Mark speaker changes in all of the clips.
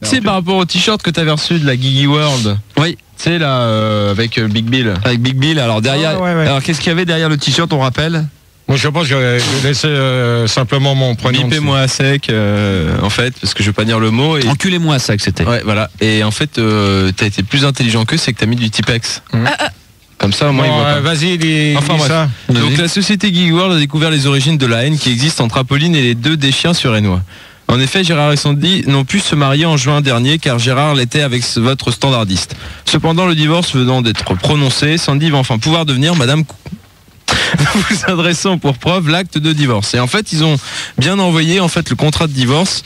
Speaker 1: C'est par rapport au t-shirt que t'avais reçu de la Gigi World.
Speaker 2: Oui.
Speaker 1: C'est là avec Big Bill.
Speaker 2: Avec Big Bill. Alors derrière,
Speaker 3: ouais.
Speaker 2: alors qu'est-ce qu'il y avait derrière le t-shirt, on rappelle?
Speaker 3: Moi, je pense que je vais laisser simplement mon prénom.
Speaker 1: Bipez-moi à sec, en fait, parce que je veux pas dire le mot. Et...
Speaker 2: Enculez-moi à sec, c'était.
Speaker 1: Ouais, voilà. Et en fait, t'as été plus intelligent qu'eux, c'est que t'as mis du Tipex. Comme ça, moi,
Speaker 3: vas-y, dis ça.
Speaker 1: Donc la société Gigi World a découvert les origines de la haine qui existe entre Apolline et les deux des chiens surénois. En effet, Gérard et Sandy n'ont pu se marier en juin dernier car Gérard l'était avec votre standardiste. Cependant, le divorce venant d'être prononcé, Sandy va enfin pouvoir devenir Madame vous adressant pour preuve l'acte de divorce. Et en fait, ils ont bien envoyé en fait le contrat de divorce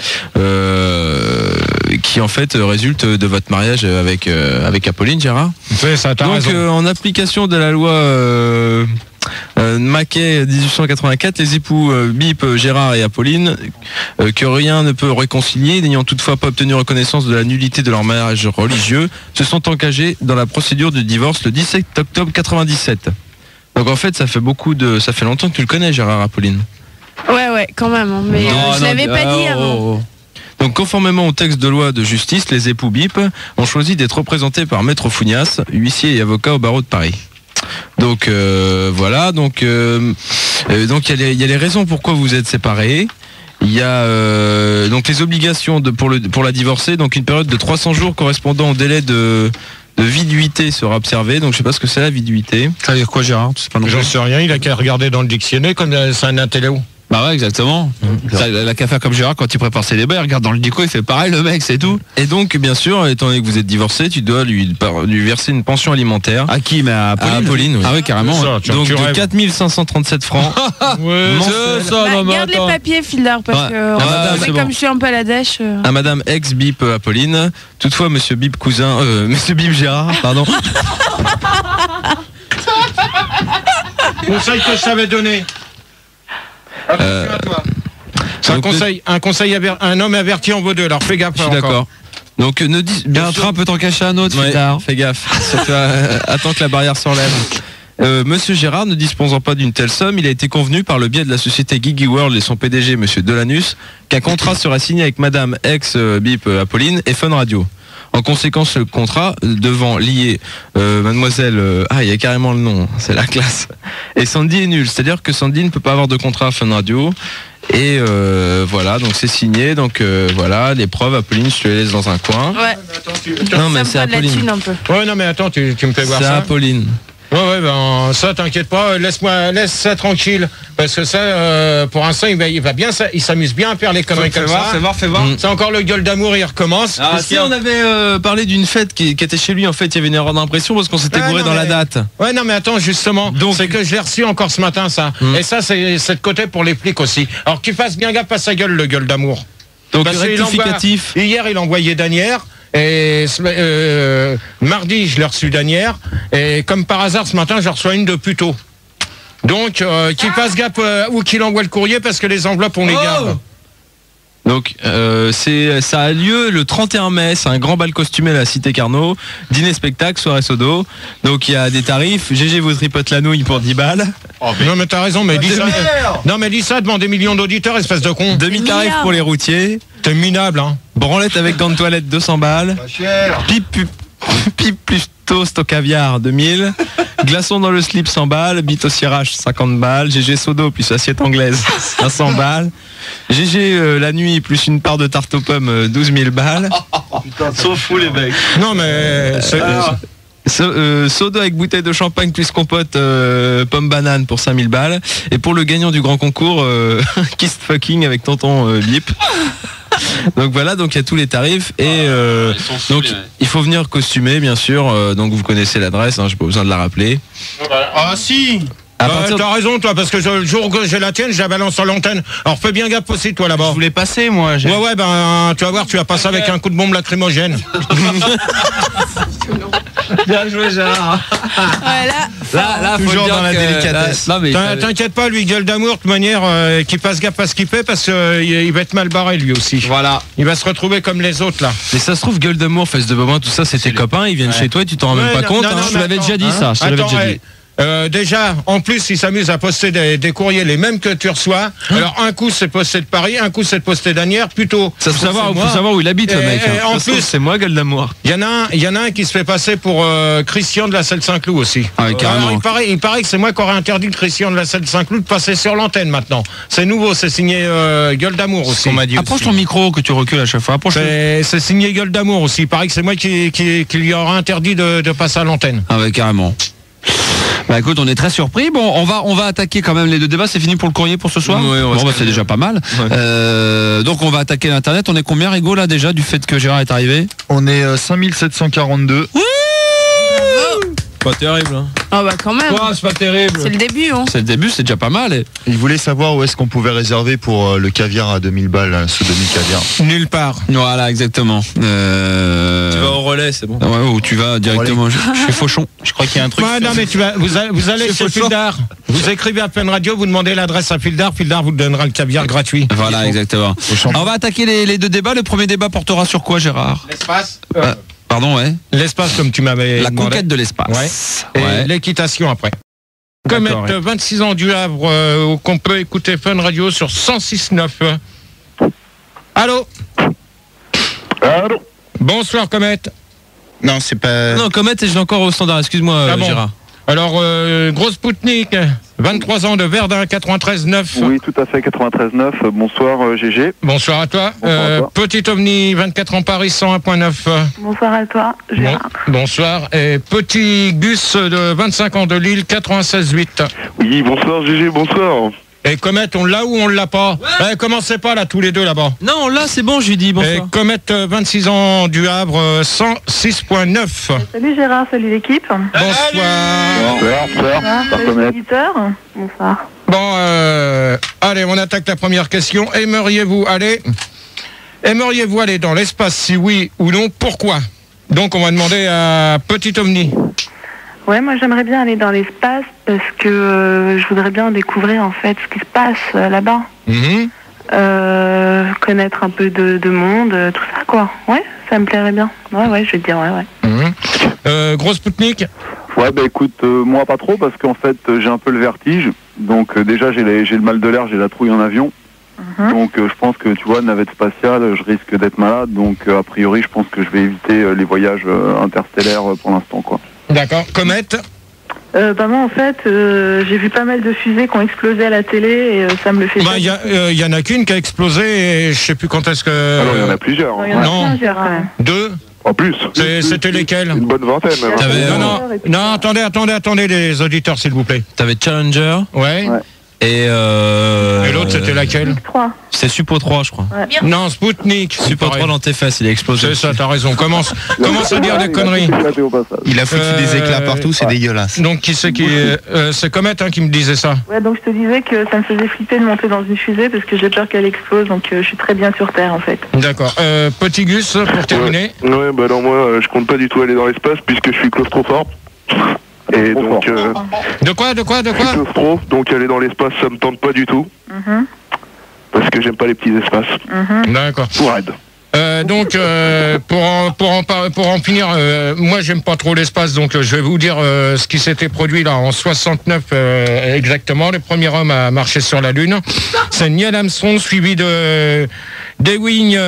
Speaker 1: qui en fait résulte de votre mariage avec Apolline, Gérard.
Speaker 3: Oui, ça, t'as
Speaker 1: Donc
Speaker 3: raison.
Speaker 1: en application de la loi Maquet 1884, les époux Bip, Gérard et Apolline, que rien ne peut réconcilier, n'ayant toutefois pas obtenu reconnaissance de la nullité de leur mariage religieux, se sont engagés dans la procédure de divorce le 17 octobre 97. Donc en fait, ça fait longtemps que tu le connais, Gérard, Apolline.
Speaker 4: Ouais, quand même. Hein, mais je l'avais pas dit avant.
Speaker 1: Donc conformément au texte de loi de justice, les époux Bip ont choisi d'être représentés par Maître Fougnas, huissier et avocat au barreau de Paris. Donc voilà, donc il y a les raisons pourquoi vous êtes séparés. Il y a donc les obligations pour la divorcer, donc une période de 300 jours correspondant au délai de viduité sera observée. Donc je sais pas ce que c'est la viduité.
Speaker 2: Ça veut dire quoi, Gérard?
Speaker 3: Je sais rien, il a qu'à regarder dans le dictionnaire comme c'est un intello.
Speaker 2: Bah ouais, exactement. Il a qu'à faire comme Gérard quand il prépare ses débats, il regarde dans le dico, il fait pareil, le mec, c'est tout.
Speaker 1: Et donc, bien sûr, étant donné que vous êtes divorcé, tu dois lui verser une pension alimentaire.
Speaker 2: À qui? Mais à Apolline.
Speaker 1: Oui.
Speaker 2: Ah oui, carrément.
Speaker 3: Ça,
Speaker 1: donc de 4537 francs.
Speaker 4: Garde les papiers, Fildar, parce que comme je suis un peu à la dèche.
Speaker 1: À Madame ex-Bip Apolline. Toutefois, Monsieur Bip cousin, Monsieur Bip Gérard, pardon.
Speaker 3: Conseil que je t'avais donné. Attention à toi. C'est un conseil un homme averti en vaut deux, alors fais gaffe.
Speaker 1: Je suis d'accord. Donc ne dis
Speaker 2: bien un train peut t'en cacher un autre,
Speaker 1: fais gaffe. Attends que la barrière s'enlève. Monsieur Gérard ne disposant pas d'une telle somme, il a été convenu par le biais de la société Gigi World et son PDG, Monsieur Delanus, qu'un contrat sera signé avec Madame ex-Bip Apolline et Fun Radio. En conséquence, le contrat devant lier Mademoiselle... il y a carrément le nom, c'est la classe. Et Sandy est nul, c'est-à-dire que Sandy ne peut pas avoir de contrat à Fun Radio. Et voilà, donc c'est signé. Donc voilà, les preuves, Apolline, je te les laisse dans un coin.
Speaker 4: Ouais.
Speaker 1: Non, mais c'est Apolline.
Speaker 4: Ouais,
Speaker 3: non, mais attends, tu me fais voir ça.
Speaker 1: C'est Apolline.
Speaker 3: Ouais, ben ça, t'inquiète pas, laisse ça tranquille, parce que ça, pour l'instant, il va bien, il s'amuse bien à faire les conneries comme ça.
Speaker 2: Fais voir.
Speaker 3: C'est encore le gueule d'amour, il recommence.
Speaker 1: Ah, si on avait parlé d'une fête qui était chez lui, en fait, il y avait une erreur d'impression parce qu'on s'était gouré dans la date.
Speaker 3: Ouais, non, mais attends, justement, c'est que je l'ai reçu encore ce matin, ça. Et ça, c'est de côté pour les flics aussi. Alors qu'il fasse bien gaffe à sa gueule, le gueule d'amour.
Speaker 1: Donc rectificatif.
Speaker 3: Hier, il a envoyé Danière. Et mardi, je l'ai reçu d'Anière. Et comme par hasard, ce matin, je reçois une de plus tôt. Donc, qu'il fasse gaffe ou qu'il envoie le courrier parce que les enveloppes, on les garde.
Speaker 1: Donc, ça a lieu le 31 mai. C'est un grand bal costumé à la Cité Carnot. Dîner, spectacle, soirée sodo. Donc, il y a des tarifs. GG vous tripote la nouille pour 10 balles.
Speaker 3: Non, mais t'as raison, mais dis ça. Non, mais dis ça devant des millions d'auditeurs, espèce de con.
Speaker 1: Demi-tarif pour les routiers.
Speaker 3: T'es minable, hein.
Speaker 1: Branlette avec gants de toilette, 200 balles. Pipe plus toast au caviar, 2000. Glaçon dans le slip, 100 balles. Bite au cirage, 50 balles. GG sodo plus assiette anglaise, 500 balles. GG la nuit plus une part de tarte aux pommes, 12 000 balles.
Speaker 2: S'en fout les mecs.
Speaker 3: Non, mais...
Speaker 1: soda avec bouteille de champagne plus compote pomme banane pour 5000 balles. Et pour le gagnant du grand concours, Kiss Fucking avec tonton Bip. Donc voilà, donc il y a tous les tarifs et donc il faut venir costumé bien sûr. Donc vous connaissez l'adresse, j'ai pas besoin de la rappeler.
Speaker 3: Ah si. T'as raison toi, parce que le jour que j'ai la tienne, je la balance sur l'antenne. Alors fais bien gaffe aussi toi là-bas.
Speaker 2: Je voulais passer moi.
Speaker 3: Ouais, ben tu vas voir, tu vas passer avec un coup de bombe lacrymogène.
Speaker 2: Bien joué Gérard. Là
Speaker 1: toujours dans la délicatesse.
Speaker 3: T'inquiète pas, lui gueule d'amour de toute manière, qu'il fasse gaffe à ce qu'il fait parce qu'il va être mal barré lui aussi.
Speaker 2: Voilà.
Speaker 3: Il va se retrouver comme les autres là.
Speaker 1: Mais ça se trouve, gueule d'amour, fesse de bobin, tout ça c'est tes copains, ils viennent chez toi et tu t'en rends même pas compte.
Speaker 2: Je te l'avais déjà dit ça. Je te l'avais déjà dit.
Speaker 3: Déjà, en plus, ils s'amusent à poster des courriers les mêmes que tu reçois. Alors, un coup, c'est posté de Paris, un coup, c'est posté d'Asnières, plutôt.
Speaker 2: Ça faut savoir où il habite, le mec.
Speaker 3: En plus,
Speaker 1: c'est moi, gueule d'amour.
Speaker 3: Il y en a un qui se fait passer pour Christian de la Selle Saint-Cloud aussi.
Speaker 2: Ah oui, carrément.
Speaker 3: Alors, il paraît que c'est moi qui aurais interdit le Christian de la Selle Saint-Cloud de passer sur l'antenne maintenant. C'est nouveau, c'est signé Gueule d'amour aussi.
Speaker 1: On m'a dit
Speaker 2: approche ton micro que tu recules à chaque fois.
Speaker 3: C'est signé Gueule d'amour aussi. Il paraît que c'est moi qui lui aurais interdit de passer à l'antenne.
Speaker 2: Ah ouais, carrément. Bah écoute, on est très surpris. Bon, on va attaquer quand même les deux débats. C'est fini pour le courrier pour ce soir.
Speaker 1: Oui,
Speaker 2: c'est déjà pas mal. Ouais. Donc on va attaquer l'internet. On est combien, Rigo, là déjà, du fait que Gérard est arrivé?
Speaker 5: On est 5742.
Speaker 1: Pas terrible. Hein.
Speaker 4: Ah bah quand même.
Speaker 3: C'est pas terrible.
Speaker 4: C'est le début. Hein.
Speaker 2: C'est le début, c'est déjà pas mal.
Speaker 5: Il voulait savoir où est-ce qu'on pouvait réserver pour le caviar à 2000 balles, ce demi-caviar.
Speaker 3: Nulle part.
Speaker 2: Voilà, exactement.
Speaker 1: Tu vas au relais, c'est bon.
Speaker 2: Ouais, ou tu vas directement chez Fauchon.
Speaker 1: Je crois qu'il y a un truc.
Speaker 3: Ouais, non, mais vous allez chez Fildar. Vous écrivez à Fun Radio, vous demandez l'adresse à Fildar. Fildar vous donnera le caviar gratuit.
Speaker 2: Voilà, exactement. Alors, on va attaquer les deux débats. Le premier débat portera sur quoi, Gérard?
Speaker 3: L'espace.
Speaker 2: Pardon, ouais.
Speaker 3: L'espace, comme tu m'avais
Speaker 2: La
Speaker 3: demandé.
Speaker 2: conquête de l'espace.
Speaker 3: Ouais. Et l'équitation après. Comet, 26 ans du Havre, qu'on peut écouter Fun Radio sur 106.9. Allô?
Speaker 6: Allô?
Speaker 3: Bonsoir, Comet.
Speaker 1: Non, c'est pas. Non, Comet, je l'ai encore au standard. Excuse-moi,
Speaker 3: bon.
Speaker 1: Gérard.
Speaker 3: Alors, Grosse Spoutnik, 23 ans de Verdun, 93.9.
Speaker 6: Oui, tout à fait, 93.9. Bonsoir, GG.
Speaker 3: Bonsoir à toi.
Speaker 6: Bonsoir à toi.
Speaker 3: Petit Omni, 24 ans Paris, 101.9.
Speaker 7: Bonsoir à toi, Gérard.
Speaker 3: Bonsoir. Et Petit Gus, de 25 ans de Lille, 96.8.
Speaker 6: Oui, bonsoir, GG, bonsoir.
Speaker 3: Et Comet, on l'a ou on l'a pas? Commencez pas là, tous les deux là-bas.
Speaker 1: Non, là, c'est bon, je lui dis bonsoir.
Speaker 3: Et Comet, 26 ans du Havre, 106.9.
Speaker 7: Salut Gérard, salut l'équipe.
Speaker 3: Bonsoir.
Speaker 6: Bonsoir.
Speaker 7: Salut les auditeurs. Bonsoir.
Speaker 3: Bon, allez, on attaque la première question. Aimeriez-vous aller dans l'espace? Si oui ou non, pourquoi? Donc, on va demander à Petit Omni.
Speaker 7: Ouais, moi j'aimerais bien aller dans l'espace parce que je voudrais bien découvrir en fait ce qui se passe là-bas. Connaître un peu de monde, tout ça quoi. Ouais, ça me plairait bien. Ouais, je vais te dire ouais.
Speaker 3: Gros Spoutnik.
Speaker 6: Ouais, bah écoute, moi pas trop parce qu'en fait j'ai un peu le vertige. Donc déjà j'ai le mal de l'air, j'ai la trouille en avion. Donc je pense que tu vois, navette spatiale, je risque d'être malade. Donc a priori je pense que je vais éviter les voyages interstellaires pour l'instant quoi.
Speaker 3: D'accord. Comet?
Speaker 7: Moi en fait j'ai vu pas mal de fusées qui ont explosé à la télé et ça me le fait.
Speaker 3: Il y en a qu'une qui a explosé et je sais plus quand est-ce que.
Speaker 6: Alors il y en a plusieurs.
Speaker 7: Non. Quand même.
Speaker 3: Deux?
Speaker 6: En plus.
Speaker 3: C'était lesquels?
Speaker 6: Une bonne vingtaine.
Speaker 3: Non, attendez les auditeurs s'il vous plaît.
Speaker 1: T'avais Challenger.
Speaker 3: Ouais.
Speaker 1: Et
Speaker 3: l'autre c'était laquelle?
Speaker 7: 3.
Speaker 1: C'est Suppo 3 je crois.
Speaker 7: Ouais.
Speaker 3: Non, Spoutnik.
Speaker 1: Suppo 3 dans tes fesses, il a explosé.
Speaker 3: C'est ça, t'as raison. Commence à dire des conneries.
Speaker 5: Il a foutu des éclats partout, c'est dégueulasse.
Speaker 3: Donc qui c'est c'est Comet qui me disait ça.
Speaker 7: Ouais, donc je te disais que ça me faisait flipper de monter dans une fusée parce que j'ai peur qu'elle explose, donc je suis très bien sur Terre en fait.
Speaker 3: D'accord. Petit Gus pour terminer.
Speaker 6: Ouais, bah alors moi je compte pas du tout aller dans l'espace puisque je suis claustrophobe. Et donc
Speaker 3: De quoi
Speaker 6: je suis claustro, donc aller dans l'espace ça me tente pas du tout. Parce que j'aime pas les petits espaces.
Speaker 3: D'accord.
Speaker 6: Tout raide.
Speaker 3: Donc pour en finir, moi j'aime pas trop l'espace, donc je vais vous dire ce qui s'était produit là en 69 exactement. Le premier homme à marcher sur la Lune, c'est Neil Armstrong suivi de Dewey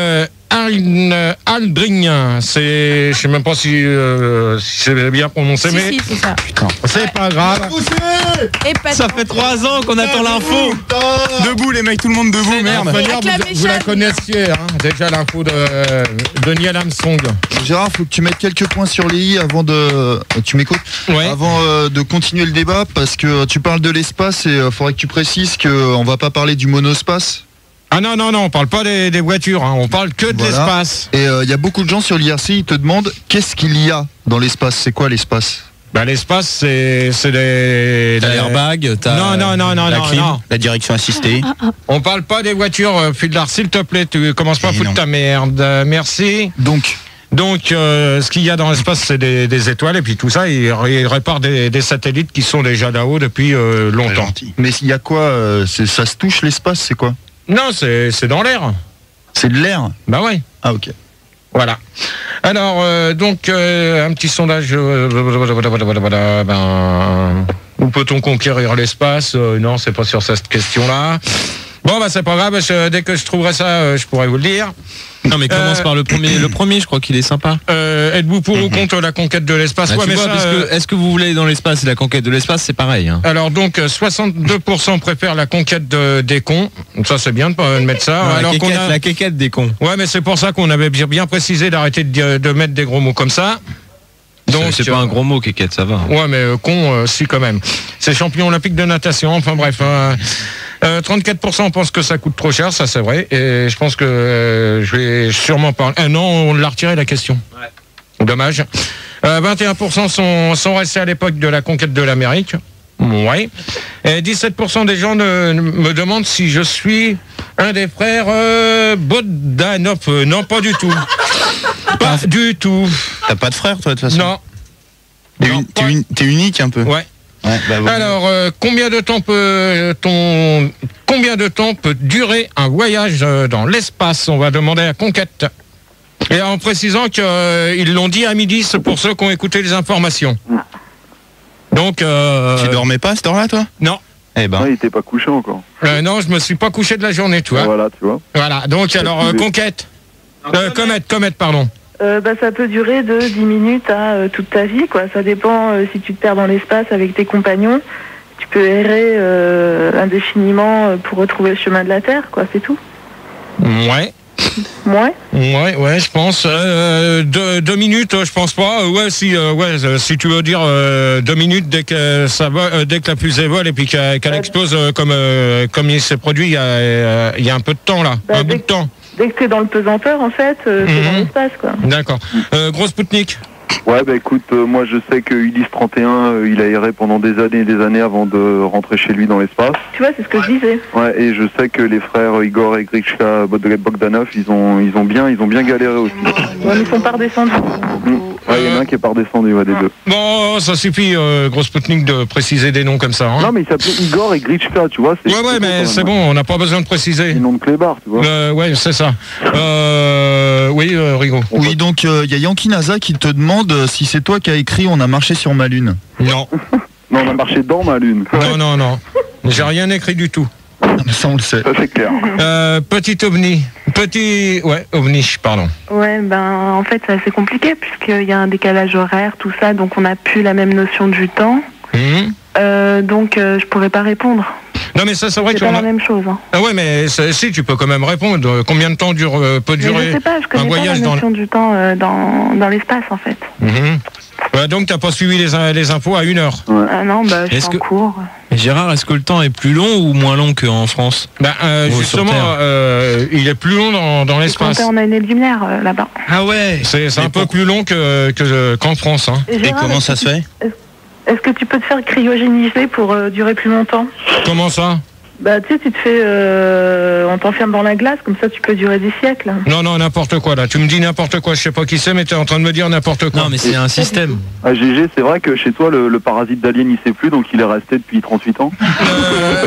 Speaker 3: Aldrin. Je sais même pas si c'est bien prononcé, mais
Speaker 4: c'est ça.
Speaker 3: c'est pas grave.
Speaker 1: Ça fait 3 ans qu'on attend l'info.
Speaker 5: Debout les mecs, tout le monde debout, merde.
Speaker 3: Vous la connaissiez, hein, déjà l'info de Neil Armstrong.
Speaker 5: Gérard, faut que tu mettes quelques points sur les i avant de... Tu m'écoutes?
Speaker 3: Ouais.
Speaker 5: Avant de continuer le débat, parce que tu parles de l'espace et faudrait que tu précises qu'on va pas parler du monospace.
Speaker 3: Ah non, on parle pas des voitures, hein, on parle que de l'espace.
Speaker 5: Et il y a beaucoup de gens sur l'IRC, ils te demandent qu'est-ce qu'il y a dans l'espace, c'est quoi l'espace?
Speaker 3: Bah l'espace c'est des...
Speaker 1: T'as l'airbag, t'as
Speaker 3: la clim,
Speaker 1: la direction assistée.
Speaker 3: On parle pas des voitures, Fildar, s'il te plaît, tu commences pas à foutre ta merde. Merci.
Speaker 5: Donc
Speaker 3: ce qu'il y a dans l'espace, c'est des étoiles, et puis tout ça, il répare des satellites qui sont déjà là-haut depuis longtemps.
Speaker 5: Mais il y a quoi ça se touche l'espace, c'est quoi?
Speaker 3: Non, c'est dans l'air.
Speaker 5: C'est de l'air?
Speaker 3: Bah ouais.
Speaker 5: Ah ok.
Speaker 3: Voilà. Alors, un petit sondage. Ou peut-on conquérir l'espace? Non, c'est pas sur cette question-là. Bon, bah c'est pas grave, dès que je trouverai ça, je pourrai vous le dire.
Speaker 1: Non, mais commence par le premier. Le premier, je crois qu'il est sympa.
Speaker 3: Êtes-vous pour ou contre la conquête de l'espace?
Speaker 1: Bah, mais vois, ça, est-ce que vous voulez aller dans l'espace et la conquête de l'espace, c'est pareil. Hein.
Speaker 3: Alors donc, 62% préfèrent la conquête des cons. Donc ça, c'est bien de mettre ça.
Speaker 1: Non,
Speaker 3: alors
Speaker 1: la conquête des cons.
Speaker 3: Ouais, mais c'est pour ça qu'on avait bien précisé d'arrêter de mettre des gros mots comme ça.
Speaker 1: Donc c'est pas un gros mot, kékette, ça va.
Speaker 3: Ouais, mais con, si quand même. C'est champion olympique de natation. Enfin bref. 34% pensent que ça coûte trop cher, ça c'est vrai. Et je pense que je vais sûrement parler. Non, on l'a retiré la question. Ouais. Dommage. 21% sont restés à l'époque de la conquête de l'Amérique. Ouais. Et 17% des gens me demandent si je suis un des frères Bogdanov. Non, pas du tout. Pas du tout.
Speaker 2: T'as pas de frère, toi, de toute façon?
Speaker 3: Non.
Speaker 2: T'es unique un peu.
Speaker 3: Ouais. Ouais, bah, alors, combien de temps peut durer un voyage dans l'espace? On va demander à Conquête. Et en précisant qu'ils l'ont dit à midi, c'est pour ceux qui ont écouté les informations. Donc,
Speaker 2: tu dormais pas à cette heure-là, toi?
Speaker 3: Non.
Speaker 6: Eh ben. Il était pas couché encore.
Speaker 3: Non, je me suis pas couché de la journée, tu vois.
Speaker 6: Voilà, tu vois.
Speaker 3: Voilà. Donc, alors, Conquête. Comète, pardon.
Speaker 7: Ça peut durer de 10 minutes à toute ta vie, quoi. Ça dépend si tu te perds dans l'espace avec tes compagnons. Tu peux errer indéfiniment pour retrouver le chemin de la Terre, quoi, c'est tout.
Speaker 3: Ouais.
Speaker 7: Ouais,
Speaker 3: je pense. 2 minutes, je pense pas. Si tu veux dire 2 minutes dès que ça va, dès que la fusée vole et puis qu'elle explose comme il s'est produit il y a un peu de temps là. Un bout de temps.
Speaker 7: Dès que tu es dans le pesanteur, en fait, c'est dans l'espace, quoi.
Speaker 3: D'accord. Gros Spoutnik.
Speaker 6: Ouais, bah écoute, moi je sais que Ulysse 31, il a erré pendant des années et des années avant de rentrer chez lui dans l'espace.
Speaker 7: Tu vois, c'est ce que je disais.
Speaker 6: Ouais, et je sais que les frères Igor et Grishka Bogdanov, ils ont bien galéré aussi.
Speaker 7: Ouais, ils sont pas redescendus.
Speaker 6: Ouais, il y en a un qui est pas redescendu, des deux.
Speaker 3: Bon, ça suffit, Gros Spoutnik, de préciser des noms comme ça. Hein.
Speaker 6: Non, mais il s'appelait Igor et Grishka, tu vois.
Speaker 3: Ouais, mais c'est bon, on n'a pas besoin de préciser.
Speaker 6: Les noms de clébards, tu vois.
Speaker 3: Ouais, c'est ça. Oui, Rigo.
Speaker 5: Oui, donc il y a Yankee NASA qui te demande si c'est toi qui as écrit On a marché sur ma lune.
Speaker 3: Non.
Speaker 6: Non, on a marché dans ma lune.
Speaker 3: Non. J'ai rien écrit du tout.
Speaker 5: Ça, on le sait.
Speaker 6: Ça, c'est clair.
Speaker 3: Petit ovni. OVNI, pardon.
Speaker 7: Ouais, en fait, c'est assez compliqué puisqu'il y a un décalage horaire, tout ça, donc on n'a plus la même notion du temps. Donc, je pourrais pas répondre.
Speaker 3: Non, mais ça, c'est vrai que
Speaker 7: c'est pas la même chose. Hein.
Speaker 3: Ah ouais, mais si, tu peux quand même répondre. Combien de temps peut durer
Speaker 7: je sais pas, je connais
Speaker 3: un voyage
Speaker 7: pas la notion du temps dans l'espace, en fait.
Speaker 3: Ouais, donc, t'as pas suivi les infos à 1 heure.
Speaker 6: Ouais.
Speaker 7: Ah non, je suis en cours.
Speaker 1: Gérard, est-ce que le temps est plus long ou moins long qu'en France?
Speaker 3: Justement, il est plus long dans l'espace.
Speaker 7: On a une lumière là-bas.
Speaker 1: Ah ouais.
Speaker 3: C'est un peu plus long qu'en France. Hein.
Speaker 7: Et
Speaker 2: comment ça se fait?
Speaker 7: Est-ce que tu peux te faire cryogéniser pour durer plus longtemps?
Speaker 3: Comment ça?
Speaker 7: Tu sais, tu te fais... on t'enferme dans la glace, comme ça tu peux durer des siècles.
Speaker 3: Non, n'importe quoi là. Tu me dis n'importe quoi, je sais pas qui c'est, mais tu es en train de me dire n'importe quoi.
Speaker 1: Non, mais c'est un système.
Speaker 6: Ah, GG, c'est vrai que chez toi, le parasite d'alien, il sait plus, donc il est resté depuis 38 ans.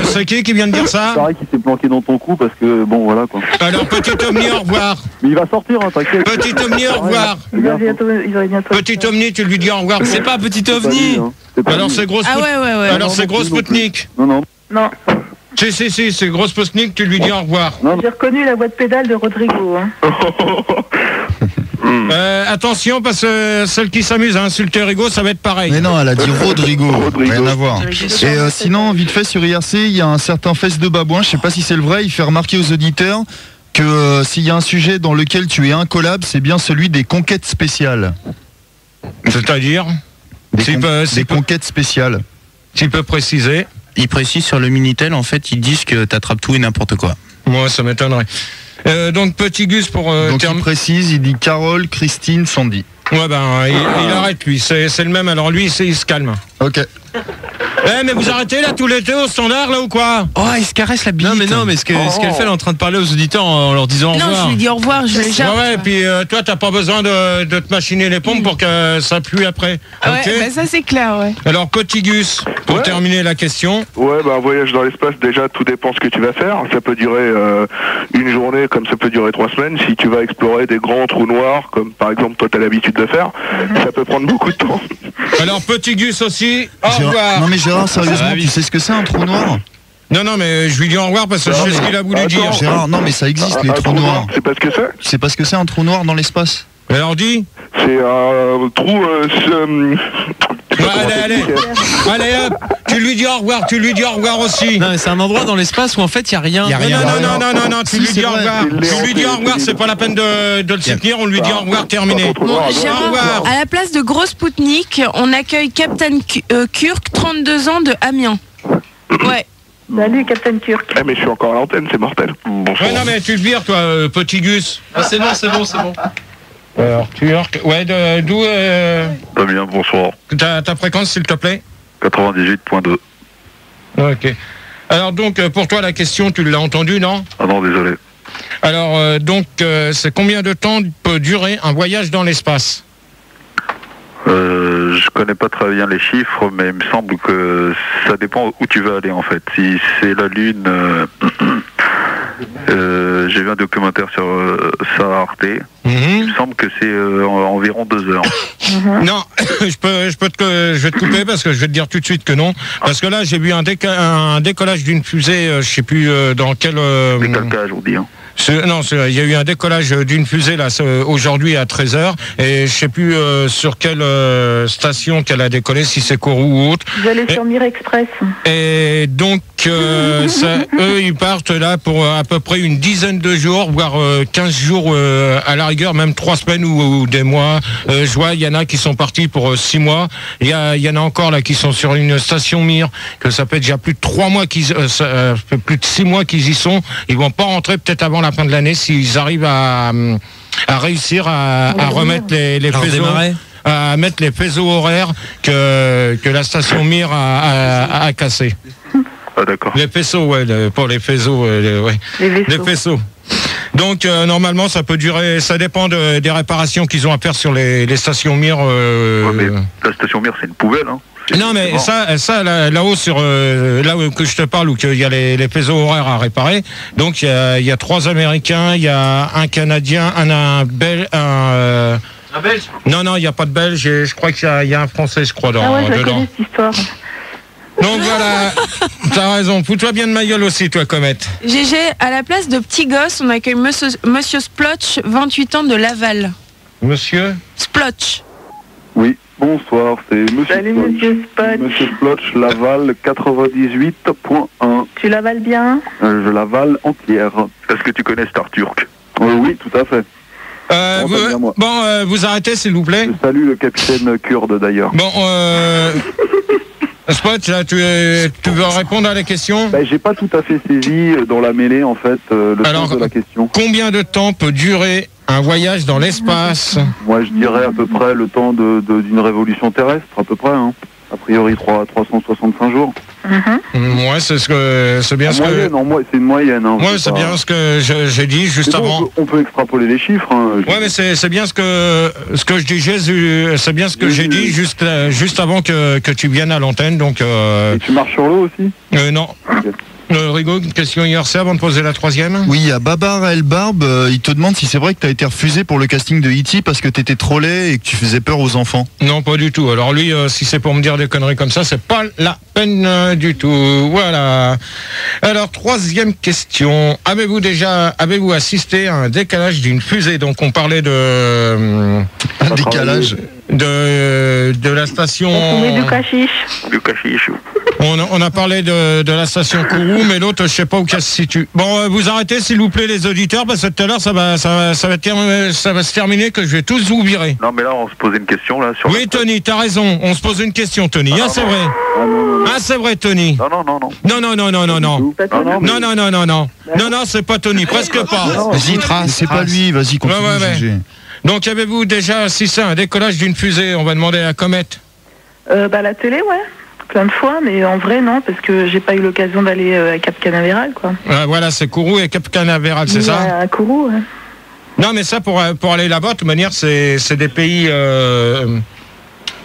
Speaker 3: C'est qui vient de dire ça?
Speaker 6: C'est vrai qu'il s'est planqué dans ton cou, parce que, bon, voilà, quoi.
Speaker 3: Alors, petit Omni, au revoir.
Speaker 6: Mais il va sortir, hein, t'inquiète.
Speaker 3: Petit Omni, au revoir.
Speaker 7: Il va bientôt...
Speaker 3: Petit Omni, tu lui dis au revoir.
Speaker 1: C'est pas Petit OVNI.
Speaker 3: Alors, c'est Gros Spoutnik.
Speaker 4: Ah ouais.
Speaker 3: Alors, c'est Gros Spoutnik.
Speaker 6: Non.
Speaker 3: Si, c'est Gros Spoutnik, tu lui dis au revoir.
Speaker 7: J'ai reconnu la voix de pédale de Rodrigo. Hein.
Speaker 3: Attention, parce que celle qui s'amuse à insulter Rigo, ça va être pareil.
Speaker 5: Mais non, elle a dit Rodrigo. Rien à voir. Et sinon, vite fait, sur IRC, il y a un certain Fesse de Babouin, je sais pas si c'est le vrai, il fait remarquer aux auditeurs que s'il y a un sujet dans lequel tu es incollable, c'est bien celui des conquêtes spéciales.
Speaker 3: C'est-à-dire
Speaker 5: des conquêtes spéciales.
Speaker 3: Tu peux préciser?
Speaker 2: Ils précisent sur le Minitel, en fait, ils disent que t'attrapes tout et n'importe quoi.
Speaker 3: Moi, ça m'étonnerait. Donc, petit Gus pour...
Speaker 5: donc, il précise, il dit Carole, Christine, Sandy.
Speaker 3: Ouais, il arrête, lui. C'est le même, alors lui, il se calme.
Speaker 5: Ok.
Speaker 3: Mais vous arrêtez, là, tous l'été au standard, là, ou quoi?
Speaker 1: Oh, il se caresse la bite. Non, mais ce qu'elle fait, elle est en train de parler aux auditeurs en leur disant au revoir.
Speaker 4: Non, je lui dis au revoir, je les
Speaker 3: ouais, et puis toi, t'as pas besoin de te machiner les pompes pour que ça pue après.
Speaker 4: Ouais, ça c'est clair, ouais.
Speaker 3: Alors, petit Gus, pour terminer la question.
Speaker 8: Ouais, un voyage dans l'espace, déjà, tout dépend ce que tu vas faire. Ça peut durer une journée, comme ça peut durer 3 semaines. Si tu vas explorer des grands trous noirs, comme par exemple, toi, t'as l'habitude de faire, ça peut prendre beaucoup de temps.
Speaker 3: Alors, petit Gus aussi. revoir.
Speaker 5: Non mais Gérard, sérieusement, tu sais ce que c'est un trou noir?
Speaker 3: Non, mais je lui dis au revoir parce que je sais ce qu'il a voulu dire.
Speaker 5: Gérard, non mais ça existe, les trous noirs.
Speaker 8: C'est pas ce que c'est?
Speaker 5: Tu sais pas ce que c'est un trou noir dans l'espace?
Speaker 3: Alors dis.
Speaker 8: C'est un trou...
Speaker 3: Allez hop, tu lui dis au revoir aussi.
Speaker 1: Non, mais c'est un endroit dans l'espace où en fait il y a rien.
Speaker 3: Non, tu lui dis au revoir. Tu lui dis au revoir, c'est pas la peine de le soutenir, on lui dit au revoir, terminé.
Speaker 4: Bon, Gérard, à la place de Gros Spoutnik, on accueille Captain Kirk, 32 ans de Amiens. Ouais.
Speaker 7: Salut, Captain Kirk.
Speaker 8: Eh, mais je suis encore à l'antenne, c'est mortel.
Speaker 3: Ouais, non, mais tu le vires, toi, petit Gus.
Speaker 1: Ah, c'est bon.
Speaker 3: Alors, Turc, ouais, d'où
Speaker 8: Damien, bonsoir.
Speaker 3: ta fréquence, s'il te plaît?
Speaker 8: 98.2.
Speaker 3: Ok. Alors, donc, pour toi, la question, tu l'as entendue, non?
Speaker 8: Ah non, désolé.
Speaker 3: Alors, c'est combien de temps peut durer un voyage dans l'espace?
Speaker 8: Je connais pas très bien les chiffres, mais il me semble que ça dépend où tu veux aller en fait. Si c'est la Lune, j'ai vu un documentaire sur Arte. Il me semble que c'est environ 2 heures.
Speaker 3: Non, je vais te couper parce que je vais te dire tout de suite que non. Parce que là, j'ai vu un décollage d'une fusée, je sais plus dans quel...
Speaker 8: Décalcage, on dit. Hein.
Speaker 3: Non, il y a eu un décollage d'une fusée là aujourd'hui à 13h et je sais plus sur quelle station qu'elle a décollé, si c'est Kourou ou autre.
Speaker 7: Vous allez sur Mir Express.
Speaker 3: Et donc eux ils partent là pour à peu près une dizaine de jours, voire 15 jours à la rigueur, même 3 semaines ou des mois. Je vois il y en a qui sont partis pour 6 mois. Il y en a encore là qui sont sur une station Mir que ça fait déjà plus de 3 mois plus de 6 mois qu'ils y sont. Ils vont pas rentrer peut-être avant la fin de l'année s'ils arrivent à réussir à remettre les faisceaux, à mettre les faisceaux horaires que la station Mir a cassé.
Speaker 8: Ah d'accord.
Speaker 3: Les faisceaux, ouais, pour les faisceaux, ouais. Les faisceaux. Donc normalement ça peut durer, ça dépend des réparations qu'ils ont à faire sur les stations Mir.
Speaker 8: Ouais, mais la station Mir c'est une poubelle, hein.
Speaker 3: Non mais ça là-haut sur là où que je te parle où il y a les faisceaux horaires à réparer. Donc il y a 3 Américains, il y a un Canadien, un Belge, un Belge. Non, il n'y a pas de Belge. Je crois qu'il y a un Français, je crois, dedans.
Speaker 7: Je connais cette histoire.
Speaker 3: Donc voilà, t'as raison. Fous-toi bien de ma gueule aussi, toi, Comète.
Speaker 4: GG, à la place de petit gosse, on accueille Monsieur Splotch, 28 ans de Laval.
Speaker 3: Monsieur
Speaker 4: Splotch.
Speaker 6: Oui. Bonsoir, c'est Monsieur
Speaker 7: Salut
Speaker 6: Splotch.
Speaker 7: Monsieur Splotch.
Speaker 6: Monsieur Splotch, Laval 98.1.
Speaker 7: Tu l'avales bien?
Speaker 6: Je l'avale entière.
Speaker 8: Est-ce que tu connais Star Turk?
Speaker 6: Oui, tout à fait.
Speaker 3: Vous arrêtez, s'il vous plaît.
Speaker 6: Je salue le capitaine kurde, d'ailleurs.
Speaker 3: Bon, Spot, là, tu veux répondre à la question?
Speaker 6: J'ai pas tout à fait saisi dans la mêlée, en fait, le sens de la question.
Speaker 3: Combien de temps peut durer un voyage dans l'espace?
Speaker 6: Moi, je dirais à peu près le temps d'une révolution terrestre, à peu près. Hein. A priori, 365 jours.
Speaker 3: Ouais, c'est bien ce
Speaker 6: moyenne,
Speaker 3: que...
Speaker 6: c'est une moyenne. Hein,
Speaker 3: ouais, c'est bien ce que j'ai dit juste avant.
Speaker 6: On peut extrapoler les chiffres. Hein,
Speaker 3: ouais, mais c'est bien ce que je dis, Jésus. C'est bien ce que j'ai dit juste avant que tu viennes à l'antenne. Donc.
Speaker 6: Et tu marches sur l'eau aussi?
Speaker 3: Non. Okay. Rigaud, une question IRC avant de poser la 3e.
Speaker 5: Oui, à Babar El Barbe, il te demande si c'est vrai que tu as été refusé pour le casting de E.T. parce que tu étais trop laid et que tu faisais peur aux enfants.
Speaker 3: Non, pas du tout. Alors lui, si c'est pour me dire des conneries comme ça, c'est pas la peine du tout. Voilà. Alors, 3e question. Avez-vous assisté à un décalage d'une fusée? Donc on parlait de...
Speaker 5: un décalage
Speaker 3: de la station...
Speaker 7: Du Cachiche.
Speaker 3: On a parlé de la station Kourou, mais l'autre, je sais pas où qu'elle se situe. Bon, vous arrêtez, s'il vous plaît, les auditeurs, parce que tout à l'heure, ça va se terminer, que je vais tous vous virer.
Speaker 8: Non, mais là, on se posait une question, là. Sur
Speaker 3: oui, Tony, t'as raison. On se pose une question, Tony. C'est vrai. C'est vrai, Tony. Non, c'est pas Tony. Presque pas.
Speaker 5: Vas-y, trace. C'est pas lui. Vas-y, continue de juger.
Speaker 3: Donc, avez-vous déjà assisté à un décollage d'une fusée? On va demander à Comète.
Speaker 7: La télé, ouais. Plein de fois, mais en vrai, non, parce que j'ai pas eu l'occasion d'aller à Cap Canaveral, quoi.
Speaker 3: Voilà, c'est Kourou et Cap Canaveral, c'est ça?
Speaker 7: À Kourou, ouais.
Speaker 3: Non, mais ça, pour aller là-bas, de toute manière, c'est des pays...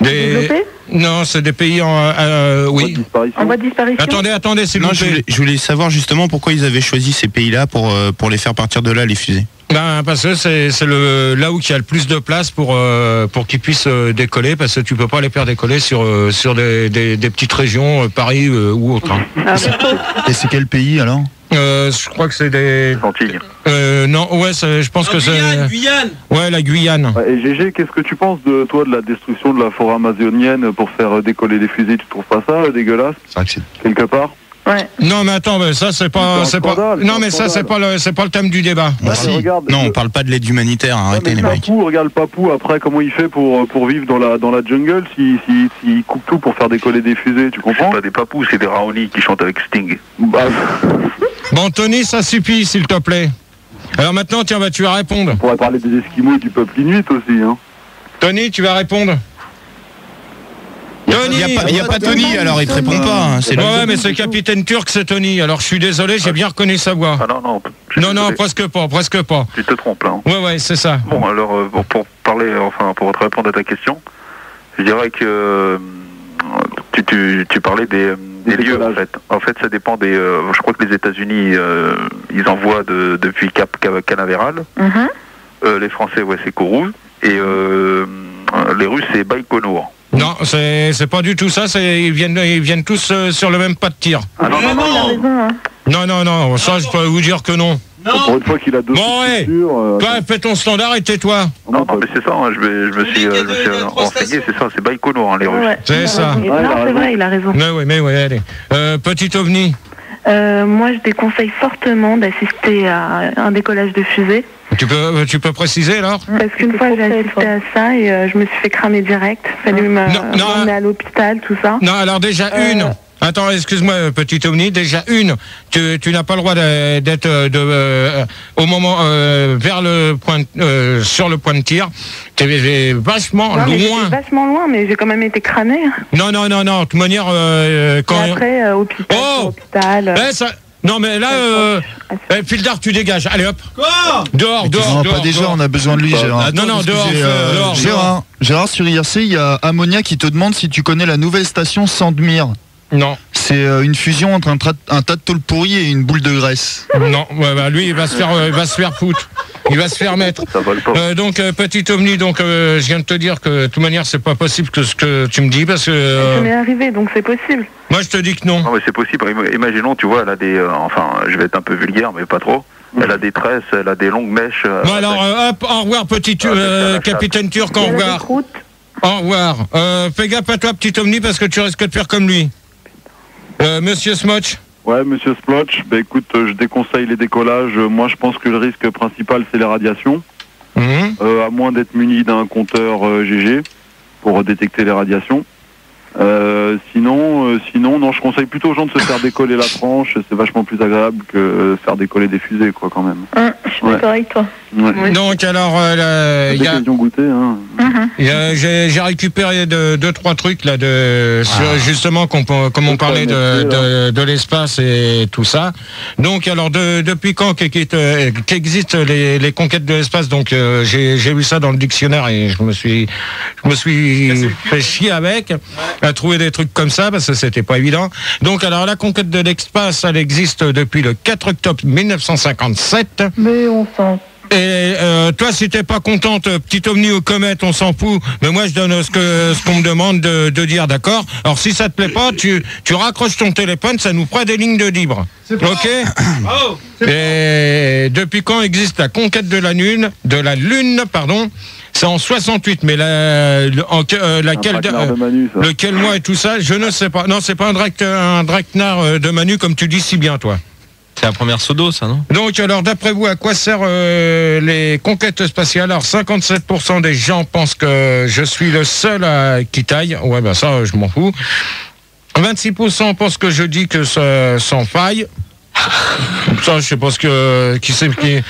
Speaker 7: Développés?
Speaker 3: Non, c'est des pays oui.
Speaker 7: En voie de disparition.
Speaker 3: Attendez, s'il vous plaît.
Speaker 9: Je voulais savoir justement pourquoi ils avaient choisi ces pays-là pour les faire partir de là, les fusées.
Speaker 3: Parce que c'est là où il y a le plus de place pour qu'ils puissent décoller, parce que tu peux pas les faire décoller sur des petites régions, Paris ou autre. Hein.
Speaker 5: Et c'est quel pays alors?
Speaker 3: Je crois que c'est des
Speaker 8: Antilles.
Speaker 3: non, ouais, je pense que c'est
Speaker 1: Guyane.
Speaker 3: Ouais, la Guyane.
Speaker 6: Ouais, et GG, qu'est-ce que tu penses de la destruction de la forêt amazonienne pour faire décoller les fusées? Tu trouves pas ça dégueulasse?
Speaker 5: C'est vrai que c'est...
Speaker 6: Quelque part?
Speaker 7: Ouais.
Speaker 3: Non, mais attends, mais ça c'est pas non, mais ça c'est pas le thème du débat.
Speaker 5: Bah si.
Speaker 6: Regarde,
Speaker 9: Non, on parle pas de l'aide humanitaire, arrêtez les mecs.
Speaker 6: Regarde le papou, après comment il fait pour vivre dans la jungle s'il coupe tout pour faire décoller des fusées, tu comprends?
Speaker 8: C'est pas des papous, c'est des Raoni qui chantent avec Sting.
Speaker 6: Bah,
Speaker 3: Bon, Tony, ça suffit, s'il te plaît. Alors maintenant, tiens, tu vas répondre.
Speaker 6: on pourrait parler des Esquimaux et du peuple inuit aussi, hein.
Speaker 3: Tony, tu vas répondre. Tony,
Speaker 9: Il n'y a pas Tony, alors il te répond pas. Hein, c'est
Speaker 3: ouais, mais c'est Capitaine Turc, c'est Tony. Alors je suis désolé, j'ai bien reconnu sa voix.
Speaker 8: Ah non.
Speaker 3: Non, presque pas.
Speaker 8: Tu te trompes là. Hein.
Speaker 3: Ouais, c'est ça.
Speaker 8: Bon, alors pour te répondre à ta question, je dirais que tu parlais des lieux en fait. En fait, ça dépend des. Je crois que les États-Unis ils envoient depuis Cap Canaveral. Les Français, ouais, c'est Kourou. Et les Russes, c'est Baïkonour.
Speaker 3: Non, c'est pas du tout ça. Ils viennent tous sur le même pas de tir.
Speaker 8: Ah non.
Speaker 7: Il a raison, hein.
Speaker 3: Non. Ça, je peux vous dire que non.
Speaker 6: Pour une fois qu'il a deux
Speaker 3: Bon, ouais. Toi, fais ton standard et tais-toi.
Speaker 8: Non, mais c'est ça. Hein, je me suis renseigné. C'est ça. C'est Baïkonour, hein, les Russes.
Speaker 7: Ouais.
Speaker 3: C'est ça.
Speaker 7: Non, c'est vrai, il a raison.
Speaker 3: Mais ouais, allez. Petit ovni.
Speaker 7: Moi, je déconseille fortement d'assister à un décollage de fusée.
Speaker 3: Tu peux préciser alors?
Speaker 7: Parce qu'une fois, j'ai assisté à ça et je me suis fait cramer direct. Fallu m'emmener à l'hôpital, tout ça.
Speaker 3: Non, alors déjà une. Attends, excuse-moi, petit ovni. Déjà une. Tu n'as pas le droit d'être au moment vers le point, sur le point de tir. T'es vachement
Speaker 7: Non, mais
Speaker 3: loin.
Speaker 7: j'étais vachement loin, mais j'ai quand même été cramé.
Speaker 3: Non. De toute manière, quand.
Speaker 7: Et après, hôpital.
Speaker 3: Non, mais là, Fildar, tu dégages. Allez hop.
Speaker 1: Quoi?
Speaker 3: Dehors.
Speaker 5: Pas déjà, on a besoin de lui, Gérard.
Speaker 3: Non, dehors.
Speaker 5: Gérard, sur IRC, il y a Ammonia qui te demande si tu connais la nouvelle station Sandmire.
Speaker 3: Non.
Speaker 5: C'est une fusion entre un tas de tôle pourrie et une boule de graisse.
Speaker 3: Non, lui, il va se faire foutre. Il va se faire mettre.
Speaker 8: Ça vole pas.
Speaker 3: Donc, petit ovni, je viens de te dire que de toute manière, c'est pas possible que ce que tu me dis parce que.
Speaker 7: Ça m'est arrivé, donc c'est possible.
Speaker 3: Moi, je te dis que non.
Speaker 8: Non, mais c'est possible. Imaginons, tu vois, elle a des. Je vais être un peu vulgaire, mais pas trop. Elle a des tresses, elle a des longues mèches.
Speaker 3: Bon, alors, hop, au revoir, petit Capitaine Turc, au revoir. Au revoir. Fais gaffe à toi, petit ovni, parce que tu risques de faire comme lui. Monsieur Smotch.
Speaker 6: Ouais, monsieur Splotch, écoute, je déconseille les décollages. Moi, je pense que le risque principal, c'est les radiations. À moins d'être muni d'un compteur GG pour détecter les radiations. Sinon, non, je conseille plutôt aux gens de se faire décoller la tranche. C'est vachement plus agréable que faire décoller des fusées, quoi, quand même.
Speaker 7: Je suis d'accord avec toi.
Speaker 6: Ouais.
Speaker 3: Donc, alors, il y a...
Speaker 6: goûté, hein.
Speaker 3: J'ai récupéré deux, trois trucs là justement comme on parlait de l'espace et tout ça. Donc alors depuis quand qu'existent les conquêtes de l'espace? Donc j'ai vu ça dans le dictionnaire et je me suis fait chier avec à trouver des trucs comme ça parce que c'était pas évident. Donc alors la conquête de l'espace, elle existe depuis le 4 octobre 1957.
Speaker 7: Mais on s'en...
Speaker 3: Et toi, si t'es pas contente, petit ovni ou comète, on s'en fout. Mais moi, je donne ce qu'on me demande de dire, d'accord? Alors, si ça te plaît pas, tu raccroches ton téléphone, ça nous fera des lignes de libre. Ok? Et depuis quand existe la conquête de la Lune, c'est en 68, mais lequel mois et tout ça, je ne sais pas. Non, c'est pas un Dreknar de Manu, comme tu dis si bien, toi.
Speaker 1: C'est la première Sodo, ça, non?
Speaker 3: Donc, alors, d'après vous, à quoi servent les conquêtes spatiales? Alors, 57% des gens pensent que je suis le seul qui taille. Ouais, ben ça, je m'en fous. 26% pensent que je dis que ça sans faille. Ça, je sais pas qui c'est qui...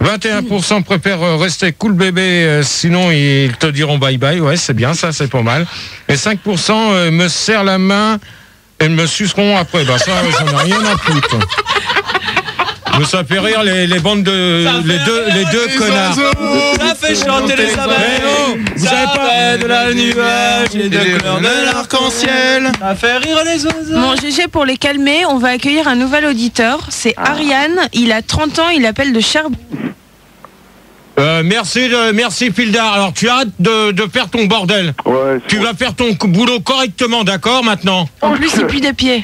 Speaker 3: 21% préfèrent rester cool bébé, sinon ils te diront bye bye. Ouais, c'est bien, ça, c'est pas mal. Et 5% me serrent la main et me suceront après. Bah ça, j'en ai rien à foutre. Mais ça fait rire les bandes de... Les deux connards.
Speaker 1: Ça fait chanter les abeilles.
Speaker 3: Vous avez
Speaker 1: près de la nuage et de couleurs de l'arc-en-ciel. Ça fait rire les oiseaux.
Speaker 4: Bon, GG, pour les calmer, on va accueillir un nouvel auditeur. C'est Ariane, il a 30 ans, il appelle de Cherbourg.
Speaker 3: Merci Pildar. Alors tu arrêtes de faire ton bordel.
Speaker 6: Ouais,
Speaker 3: tu vas faire ton boulot correctement, d'accord, maintenant?
Speaker 4: En plus, il pue des pieds.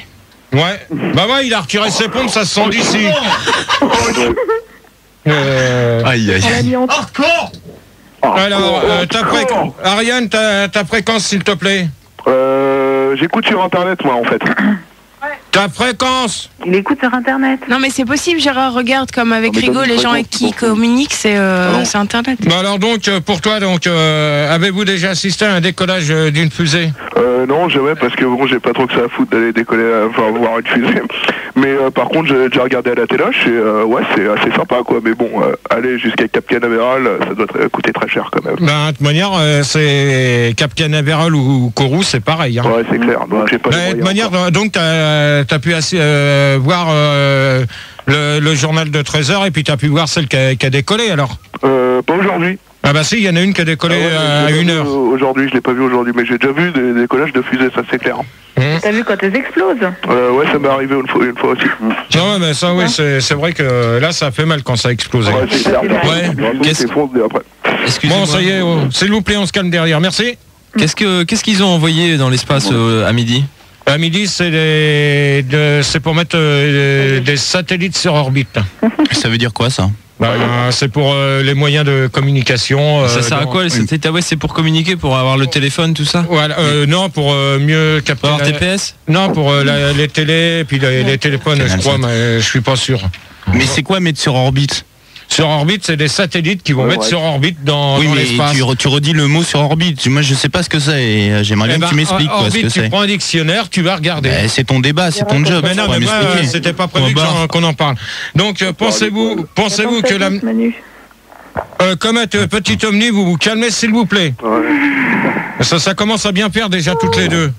Speaker 3: Ouais. Bah ouais, il a retiré ses pompes, ça se sent d'ici.
Speaker 5: Aïe, aïe.
Speaker 3: Alors, Ariane, ta fréquence, s'il te plaît.
Speaker 6: J'écoute sur Internet, moi, en fait.
Speaker 3: Ta fréquence.
Speaker 7: Il écoute sur Internet.
Speaker 4: Non, mais c'est possible, Gérard, regarde, comme avec Rigo, les gens avec qui il communique, c'est Internet.
Speaker 3: Bah alors donc, pour toi, avez-vous déjà assisté à un décollage d'une fusée?
Speaker 6: Non, jamais, parce que bon, j'ai pas trop que ça à foutre d'aller décoller, enfin, voir une fusée. Mais par contre, j'ai déjà regardé à la téloche et ouais, c'est assez sympa, quoi. Mais bon, aller jusqu'à Cap Canaveral, ça doit coûter très cher, quand même.
Speaker 3: Bah, de toute manière, c'est Cap Canaveral ou Kourou, c'est pareil. Hein.
Speaker 6: Ouais, c'est clair. Donc, j'ai pas
Speaker 3: de toute manière, donc, t'as pu voir le journal de 13h et puis t'as pu voir celle qui a décollé, alors?
Speaker 6: Pas aujourd'hui.
Speaker 3: Ah bah si, il y en a une qui a décollé à 1h.
Speaker 6: Aujourd'hui, je l'ai pas vu aujourd'hui, mais j'ai déjà vu des décollages de fusées, ça c'est clair.
Speaker 7: T'as vu quand elles explosent?
Speaker 6: Ouais, ça m'est arrivé une fois aussi.
Speaker 3: Non, mais ça, oui, c'est vrai que là, ça fait mal quand ça a explosé.
Speaker 6: Ouais, c'est clair.
Speaker 3: Qu'est-ce
Speaker 6: après.
Speaker 3: Bon, ça y est, s'il vous plaît, on se calme derrière. Merci.
Speaker 1: Qu'est-ce qu'ils ont envoyé dans l'espace à midi?
Speaker 3: À midi, c'est pour mettre des satellites sur orbite.
Speaker 9: Ça veut dire quoi, ça?
Speaker 3: C'est pour les moyens de communication.
Speaker 1: Ça sert à quoi les satellites? Ah ouais, c'est pour communiquer, pour avoir le téléphone, tout ça?
Speaker 3: Voilà, non, pour mieux capter.
Speaker 1: Pour avoir TPS?
Speaker 3: Non, pour les télés, et puis les téléphones, je crois, mais je suis pas sûr.
Speaker 9: Mais c'est quoi mettre sur orbite?
Speaker 3: Sur orbite, c'est des satellites qui vont mettre sur orbite dans l'espace.
Speaker 9: Tu redis le mot sur orbite. Moi, je sais pas ce que c'est et j'aimerais bien que tu m'expliques ce que c'est.
Speaker 3: Tu prends un dictionnaire, tu vas regarder.
Speaker 9: C'est ton débat, c'est ton job.
Speaker 3: Mais non, mais moi, c'était pas prévu qu'on en parle. Donc, pensez-vous que la... Comet, petit Omni, vous vous calmez, s'il vous plaît. Ça commence à bien faire déjà toutes les deux.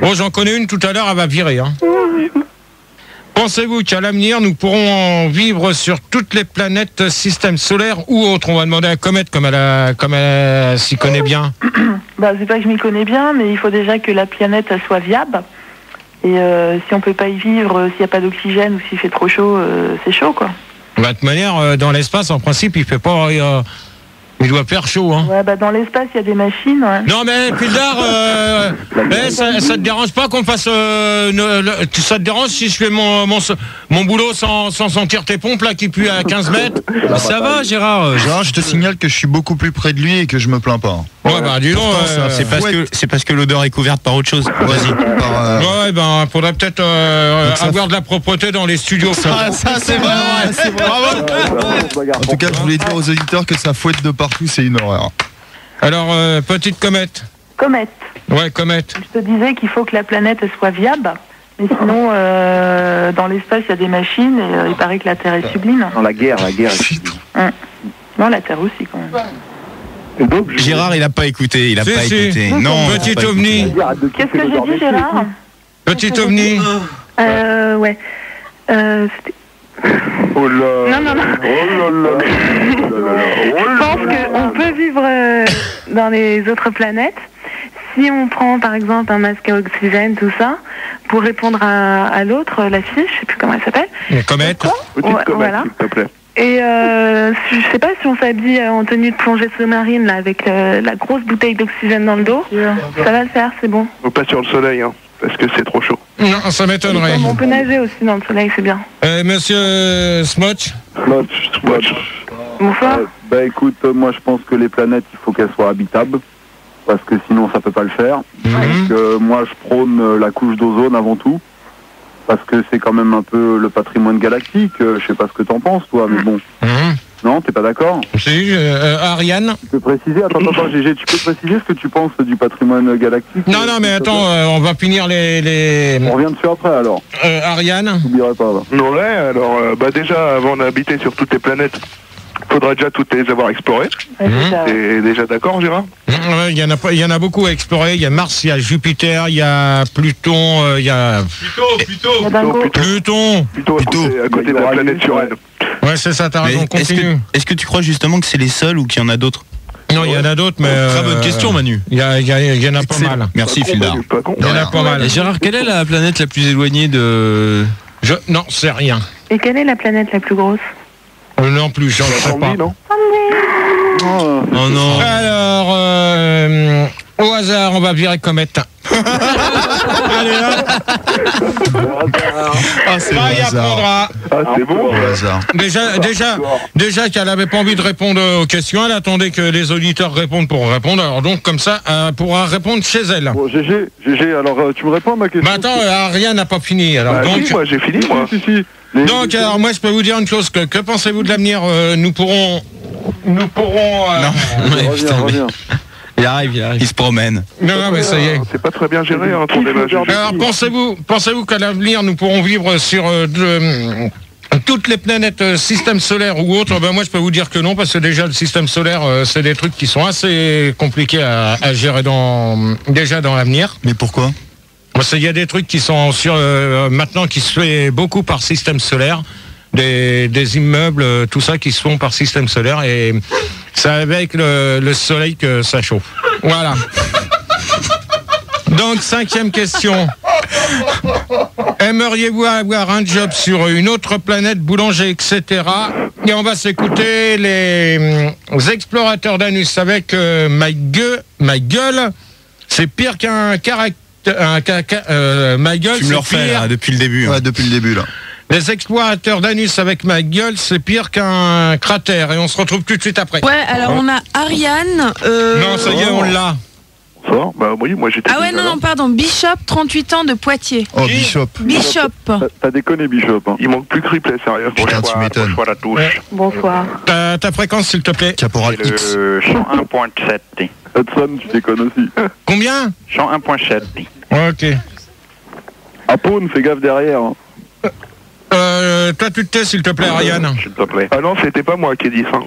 Speaker 3: Bon, j'en connais une tout à l'heure, elle va virer. Hein. Pensez-vous qu'à l'avenir, nous pourrons vivre sur toutes les planètes, système solaire ou autre? On va demander à Comet, comme elle s'y connaît bien.
Speaker 7: Bah, c'est pas que je m'y connais bien, mais il faut déjà que la planète elle soit viable. Et si on peut pas y vivre, s'il n'y a pas d'oxygène ou s'il fait trop chaud, c'est chaud, quoi.
Speaker 3: De toute manière, dans l'espace, en principe, il fait pas... il doit faire chaud, hein.
Speaker 7: Ouais, bah dans l'espace, il y a des machines, ouais.
Speaker 3: Non, mais Pildar, ça te dérange pas qu'on fasse... ça te dérange si je fais mon boulot sans sentir tes pompes, là, qui puent à 15 mètres?
Speaker 1: Ça va, Gérard.
Speaker 5: Gérard, je te signale que je suis beaucoup plus près de lui et que je me plains pas.
Speaker 3: Ouais, bah dis donc...
Speaker 9: c'est parce que l'odeur est couverte par autre chose. Vas-y.
Speaker 3: Ouais, ben, faudrait peut-être avoir de la propreté dans les studios.
Speaker 5: Ça, c'est vrai. En tout cas, je voulais dire aux auditeurs que ça fouette de partout, c'est une horreur.
Speaker 3: Alors, petite comète.
Speaker 7: Comète.
Speaker 3: Ouais, comète.
Speaker 7: Je te disais qu'il faut que la planète elle soit viable. Mais sinon, dans l'espace, il y a des machines et il paraît que la Terre est sublime.
Speaker 6: Dans la guerre est
Speaker 7: sublime. Non, la Terre aussi, quand même.
Speaker 9: Gérard, il a pas écouté, écouté. Non.
Speaker 3: Petit ovni.
Speaker 7: Qu'est-ce que j'ai dit, Gérard?
Speaker 3: Petit ovni.
Speaker 7: Ouais. C'était...
Speaker 6: Oh là.
Speaker 7: Non. Je pense qu'on peut vivre dans les autres planètes. Si on prend par exemple un masque à oxygène, tout ça, pour répondre à l'autre, la fille, je sais plus comment elle s'appelle.
Speaker 3: Une comète.
Speaker 6: Petite comète,
Speaker 7: voilà.
Speaker 6: s'il te plaît.
Speaker 7: Et je sais pas si on s'habille en tenue de plongée sous-marine là, avec la grosse bouteille d'oxygène dans le dos. Ça va le faire, c'est bon.
Speaker 6: Pas sur le soleil, hein, parce que c'est trop chaud.
Speaker 3: Non, ça m'étonnerait.
Speaker 7: On peut nager aussi dans le soleil, c'est bien.
Speaker 3: Monsieur Smotch.
Speaker 7: Bonsoir.
Speaker 6: Bah écoute, moi je pense que les planètes, il faut qu'elles soient habitables, parce que sinon ça peut pas le faire. Donc moi je prône la couche d'ozone avant tout, parce que c'est quand même un peu le patrimoine galactique. Je sais pas ce que t'en penses toi, mais bon. Non, t'es pas d'accord?
Speaker 3: Si, Ariane.
Speaker 6: Tu peux préciser, attends, GG, tu peux préciser ce que tu penses du patrimoine galactique?
Speaker 3: Non, mais attends, on va finir les...
Speaker 6: On revient dessus après, alors.
Speaker 3: Ariane.
Speaker 6: J'oublierai pas, là. Ouais, alors, déjà, avant d'habiter sur toutes les planètes, faudra déjà toutes les avoir explorées. T'es déjà d'accord, Gérard?
Speaker 3: Il y en a beaucoup à explorer. Il y a Mars, il y a Jupiter, il y a Pluton, il y a... Pluton.
Speaker 6: À côté de la planète sur elle.
Speaker 3: Ouais, c'est ça, t'as raison, continue.
Speaker 9: Est-ce que tu crois justement que c'est les seuls ou qu'il y en a d'autres?
Speaker 3: Non, il y en a d'autres, mais...
Speaker 1: Très bonne question, Manu.
Speaker 3: Il y en a pas mal.
Speaker 9: Merci, Fildar.
Speaker 3: Il y en a pas mal.
Speaker 1: Et Gérard, quelle est la planète la plus éloignée de...
Speaker 3: Non, c'est rien.
Speaker 7: Et quelle est la planète la plus grosse?
Speaker 3: Non plus, j'en sais pas.
Speaker 6: Non
Speaker 1: Oh non.
Speaker 3: Alors, au hasard, on va virer comète. Allez, hop.
Speaker 5: Ah, c'est
Speaker 3: Bah,
Speaker 5: le
Speaker 3: il
Speaker 5: hasard.
Speaker 3: apprendra.
Speaker 6: Ah, c'est bon.
Speaker 5: Au hasard.
Speaker 3: Déjà qu'elle avait pas envie de répondre aux questions, elle attendait que les auditeurs répondent pour répondre. Alors donc, comme ça, elle pourra répondre chez elle.
Speaker 6: Bon, GG, alors tu me réponds à ma question?
Speaker 3: Bah attends, Ariane n'a pas fini. Alors,
Speaker 6: Bah,
Speaker 3: donc,
Speaker 6: si, moi j'ai fini, moi. Si.
Speaker 3: donc alors, moi, je peux vous dire une chose. Que pensez-vous de l'avenir? Nous pourrons...
Speaker 6: Reviens.
Speaker 1: Il arrive.
Speaker 9: Il se promène.
Speaker 3: Non, mais ça y est.
Speaker 6: C'est pas très bien géré, hein, ton débat.
Speaker 3: Alors, pensez-vous qu'à l'avenir, nous pourrons vivre sur toutes les planètes système solaire ou autres? Ben moi, je peux vous dire que non, parce que déjà, le système solaire, c'est des trucs qui sont assez compliqués à gérer déjà dans l'avenir.
Speaker 5: Mais pourquoi?
Speaker 3: Parce qu'il y a des trucs qui sont maintenant qui se fait beaucoup par système solaire. Des immeubles, tout ça qui se font par système solaire, et c'est avec le soleil que ça chauffe. Voilà. Donc, 5e question. Aimeriez-vous avoir un job sur une autre planète, boulanger, etc. Et on va s'écouter les explorateurs d'Anus avec ma gueule. C'est pire qu'un caractère. Ma gueule,
Speaker 9: Tu me le refais là, depuis le début.
Speaker 5: Ouais, depuis le début, là.
Speaker 3: Les explorateurs d'Anus avec ma gueule, c'est pire qu'un cratère. Et on se retrouve tout de suite après.
Speaker 4: Ouais, alors on a Ariane.
Speaker 3: Non, ça y est, on l'a.
Speaker 6: Ça va? Bah oui, moi j'étais...
Speaker 4: Ah ouais, non, pardon, Bishop, 38 ans de Poitiers.
Speaker 5: Oh, Bishop.
Speaker 4: Bishop.
Speaker 6: T'as déconné, Bishop. Hein. Il manque plus que replay, sérieux.
Speaker 5: Putain, tu m'étonnes.
Speaker 8: Bonsoir à tous.
Speaker 3: Ouais.
Speaker 7: Bonsoir.
Speaker 3: Ta fréquence, s'il te plaît.
Speaker 5: Caporal
Speaker 8: C'est
Speaker 5: X.
Speaker 8: le 101.7.
Speaker 6: Hudson, tu déconnes aussi.
Speaker 3: Combien?
Speaker 8: 101.7.
Speaker 3: Ok.
Speaker 6: À Pône, fais gaffe derrière. Hein.
Speaker 3: Toi, tu te tais, s'il te plaît, Ariane.
Speaker 8: S'il te plaît.
Speaker 6: Ah non, c'était pas moi qui ai dit ça.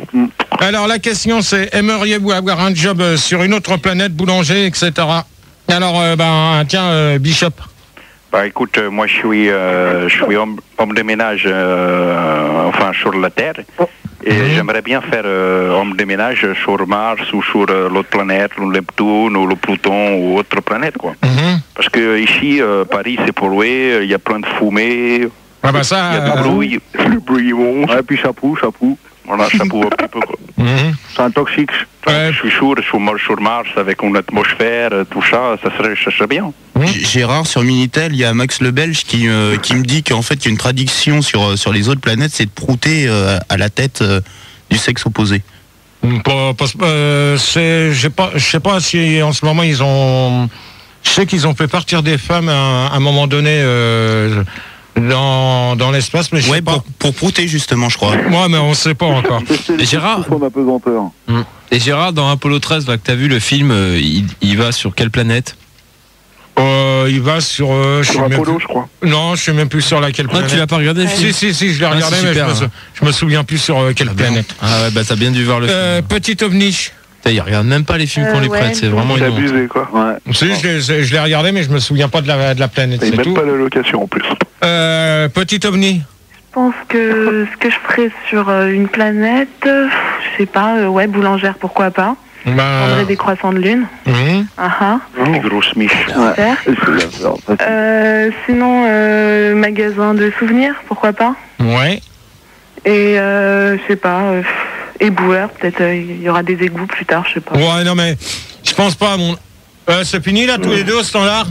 Speaker 3: Alors, la question, c'est aimeriez-vous avoir un job sur une autre planète, boulanger, etc. Alors, tiens, Bishop.
Speaker 8: Bah écoute, moi je suis homme de ménage sur la Terre, et j'aimerais bien faire homme de ménage sur Mars ou sur l'autre planète, le Neptune ou le Pluton ou autre planète, quoi. Parce que ici, Paris c'est pollué, il y a plein de fumée,
Speaker 3: Ah bah ça.
Speaker 8: il y a du bruit.
Speaker 6: Le bruit, bon. Ouais, puis chapeau.
Speaker 8: Voilà, chapeau un petit peu, quoi.
Speaker 6: C'est un toxique.
Speaker 3: Ouais.
Speaker 8: Je suis sûr, sur Mars avec une atmosphère, tout ça, ça serait bien.
Speaker 9: Gérard, sur Minitel, il y a Max le Belge qui me dit qu'en fait, il y a une traduction sur les autres planètes, c'est de prouter à la tête du sexe opposé.
Speaker 3: Je sais pas si en ce moment ils ont. Je sais qu'ils ont fait partir des femmes à un moment donné dans l'espace, mais je sais pas.
Speaker 9: Pour prouter justement, je crois.
Speaker 3: Moi, mais on sait pas encore.
Speaker 1: Et Gérard,
Speaker 6: Son apesanteur.
Speaker 1: et Gérard, dans Apollo 13, là, que t'as vu le film, il va sur quelle planète?
Speaker 3: Il va sur.
Speaker 6: Sur Apollo, je crois.
Speaker 3: Non, je sais même plus sur laquelle
Speaker 1: Non,
Speaker 3: planète.
Speaker 1: tu l'as pas regardé le film?
Speaker 3: Si, je l'ai regardé,
Speaker 1: c'est
Speaker 3: mais
Speaker 1: super,
Speaker 3: je me souviens plus sur quelle planète.
Speaker 1: Ah ouais, bah t'as bien dû voir le film.
Speaker 3: Petit ovni.
Speaker 1: Putain, il regarde même pas les films qu'on lui
Speaker 7: ouais,
Speaker 1: prête, c'est vraiment
Speaker 6: C'est
Speaker 1: une honte.
Speaker 6: abusé, quoi. Ouais.
Speaker 3: Si, je l'ai regardé, mais je me souviens pas de la planète.
Speaker 6: Et
Speaker 3: C'est
Speaker 6: même
Speaker 3: tout.
Speaker 6: pas la location en plus.
Speaker 3: Petit ovni.
Speaker 7: Je pense que ce que je ferais sur une planète, je sais pas, boulangère, pourquoi pas. Je prendrais des croissants de lune.
Speaker 8: Des grosses miches.
Speaker 7: Super. Sinon, magasin de souvenirs, pourquoi pas.
Speaker 3: Ouais.
Speaker 7: Et je sais pas, éboueur, peut-être il y aura des égouts plus tard, je sais pas.
Speaker 3: Ouais, non mais je pense pas à mon. C'est fini là tous les deux au standard.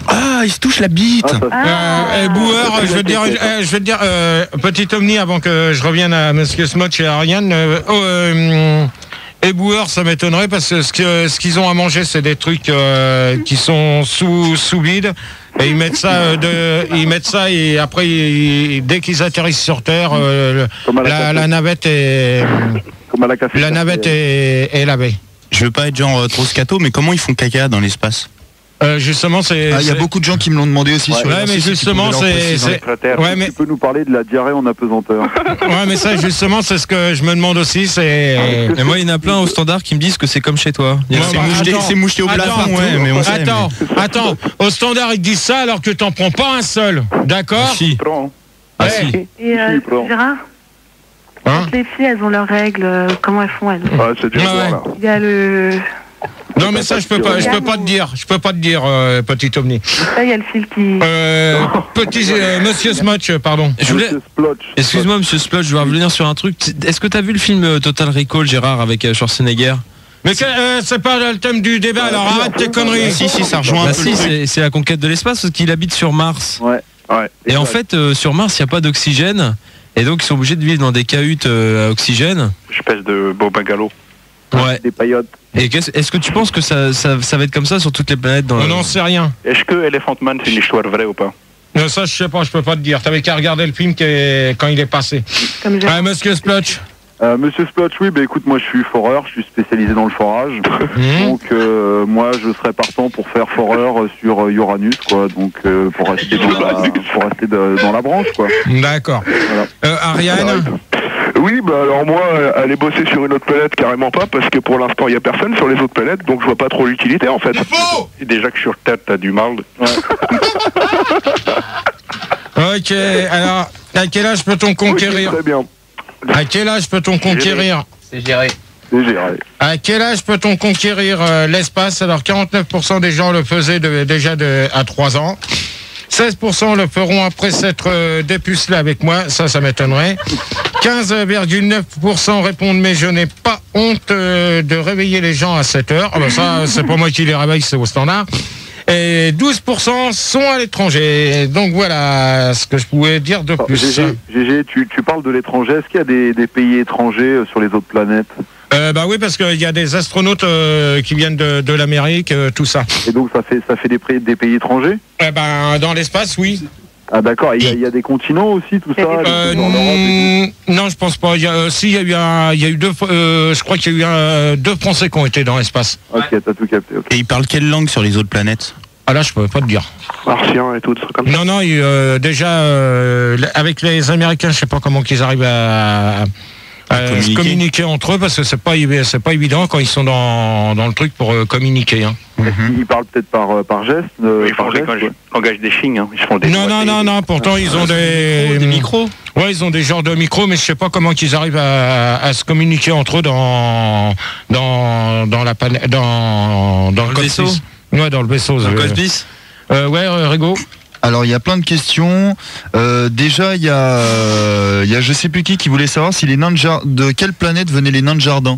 Speaker 9: Ah, il se touche la bite.
Speaker 3: Boueur, je veux te dire, petit ovni avant que je revienne à Monsieur Smotch et Ariane. Éboueur, ça m'étonnerait parce que ce qu'ils ont à manger, c'est des trucs qui sont sous vide. Et ils mettent ça et après dès qu'ils atterrissent sur Terre, la navette est est lavée.
Speaker 9: Je veux pas être genre trop scato, mais comment ils font caca dans l'espace?
Speaker 3: Justement, c'est.
Speaker 5: Il y a beaucoup de gens qui me l'ont demandé aussi sur
Speaker 3: Ouais, mais justement,
Speaker 6: Ouais, mais tu peux nous parler de la diarrhée en apesanteur.
Speaker 3: Ouais, mais ça, justement, c'est ce que je me demande aussi. C'est.
Speaker 1: Et moi, il y en a plein au standard qui me disent que c'est comme chez toi.
Speaker 9: C'est moucheté au plafond, ouais, mais on sait.
Speaker 3: Attends, au standard, ils disent ça alors que t'en prends pas un seul. D'accord?
Speaker 1: Si.
Speaker 6: Prends.
Speaker 1: Ah si.
Speaker 7: Et Gérard, Quand les filles, elles ont leurs règles, comment elles font, elles?
Speaker 6: C'est dur là.
Speaker 7: Il y a le...
Speaker 3: Non mais ça je peux pas te dire petit ovni.
Speaker 7: Là il y a le fil qui...
Speaker 3: Petit Monsieur Smotch, pardon.
Speaker 1: Excuse-moi Monsieur Splotch, je vais revenir sur un truc. Est-ce que t'as vu le film Total Recall, Gérard, avec Schwarzenegger?
Speaker 3: Mais c'est pas le thème du débat, alors arrête tes conneries.
Speaker 9: Si, ça rejoint un peu.
Speaker 1: C'est la conquête de l'espace parce qu'il habite sur Mars.
Speaker 6: Ouais.
Speaker 1: Et en fait, sur Mars, il n'y a pas d'oxygène. Et donc, ils sont obligés de vivre dans des cahutes à oxygène.
Speaker 8: Espèce de beau bagalo.
Speaker 1: Ouais.
Speaker 6: Des paillotes.
Speaker 1: Et est-ce que tu penses que ça va être comme ça sur toutes les planètes
Speaker 3: On n'en sait rien.
Speaker 8: Est-ce que Elephant Man, c'est une histoire vraie ou pas?
Speaker 3: Non, ça, je sais pas, je peux pas te dire. T'avais qu'à regarder le film quand il est passé. Monsieur Splotch.
Speaker 6: Monsieur Splotch, oui, écoute, moi je suis foreur, je suis spécialisé dans le forage. Donc moi je serais partant pour faire foreur sur Uranus, quoi. Donc pour rester dans la branche, quoi.
Speaker 3: D'accord. Voilà. Ariane.
Speaker 10: Oui, alors moi, aller bosser sur une autre planète, carrément pas, parce que pour l'instant, il n'y a personne sur les autres planètes, donc je vois pas trop l'utilité, en fait.
Speaker 8: Et déjà que sur Terre, t'as du mal.
Speaker 3: Ouais. Ok, alors, à quel âge peut-on conquérir?
Speaker 10: Très bien.
Speaker 3: À quel âge peut-on conquérir?
Speaker 2: C'est géré.
Speaker 3: À quel âge peut-on conquérir l'espace? Alors, 49% des gens le faisaient déjà à 3 ans. 16% le feront après s'être dépucelé avec moi, ça m'étonnerait. 15,9% répondent mais je n'ai pas honte de réveiller les gens à 7 heures. Ah ben ça, c'est pas moi qui les réveille, c'est au standard. Et 12% sont à l'étranger. Donc voilà ce que je pouvais dire de plus.
Speaker 6: GG, tu parles de l'étranger. Est-ce qu'il y a des pays étrangers sur les autres planètes?
Speaker 3: Bah oui, parce qu'il y a des astronautes qui viennent de l'Amérique, tout ça.
Speaker 6: Et donc ça fait des pays étrangers?
Speaker 3: Dans l'espace, oui.
Speaker 6: Ah d'accord, il y a des continents aussi, tout ça?
Speaker 3: Non, je pense pas. Il y a eu deux, je crois qu'il y a eu 2 Français qui ont été dans l'espace.
Speaker 6: Ok, t'as tout capté. Okay.
Speaker 9: Et ils parlent quelle langue sur les autres planètes?
Speaker 3: Ah là, je peux pas te dire.
Speaker 10: Martien et tout, comme ça.
Speaker 3: Non, déjà, avec les Américains, je sais pas comment qu'ils arrivent à se communiquer entre eux, parce que c'est pas évident quand ils sont dans le truc pour communiquer. Hein.
Speaker 6: Ils parlent peut-être par geste.
Speaker 8: Ils font le langage des signes. Hein. Ils font des
Speaker 3: non. Pourtant, ils ont des
Speaker 1: micros.
Speaker 3: Ouais, ils ont des genres de micros, mais je sais pas comment qu'ils arrivent à se communiquer entre eux dans le
Speaker 1: vaisseau.
Speaker 3: Ouais, dans le vaisseau.
Speaker 1: Dans le cosmos.
Speaker 3: Ouais, Rigo.
Speaker 5: Alors il y a plein de questions. Déjà il y a je sais plus qui voulait savoir si les nains de quelle planète venaient les nains de jardin.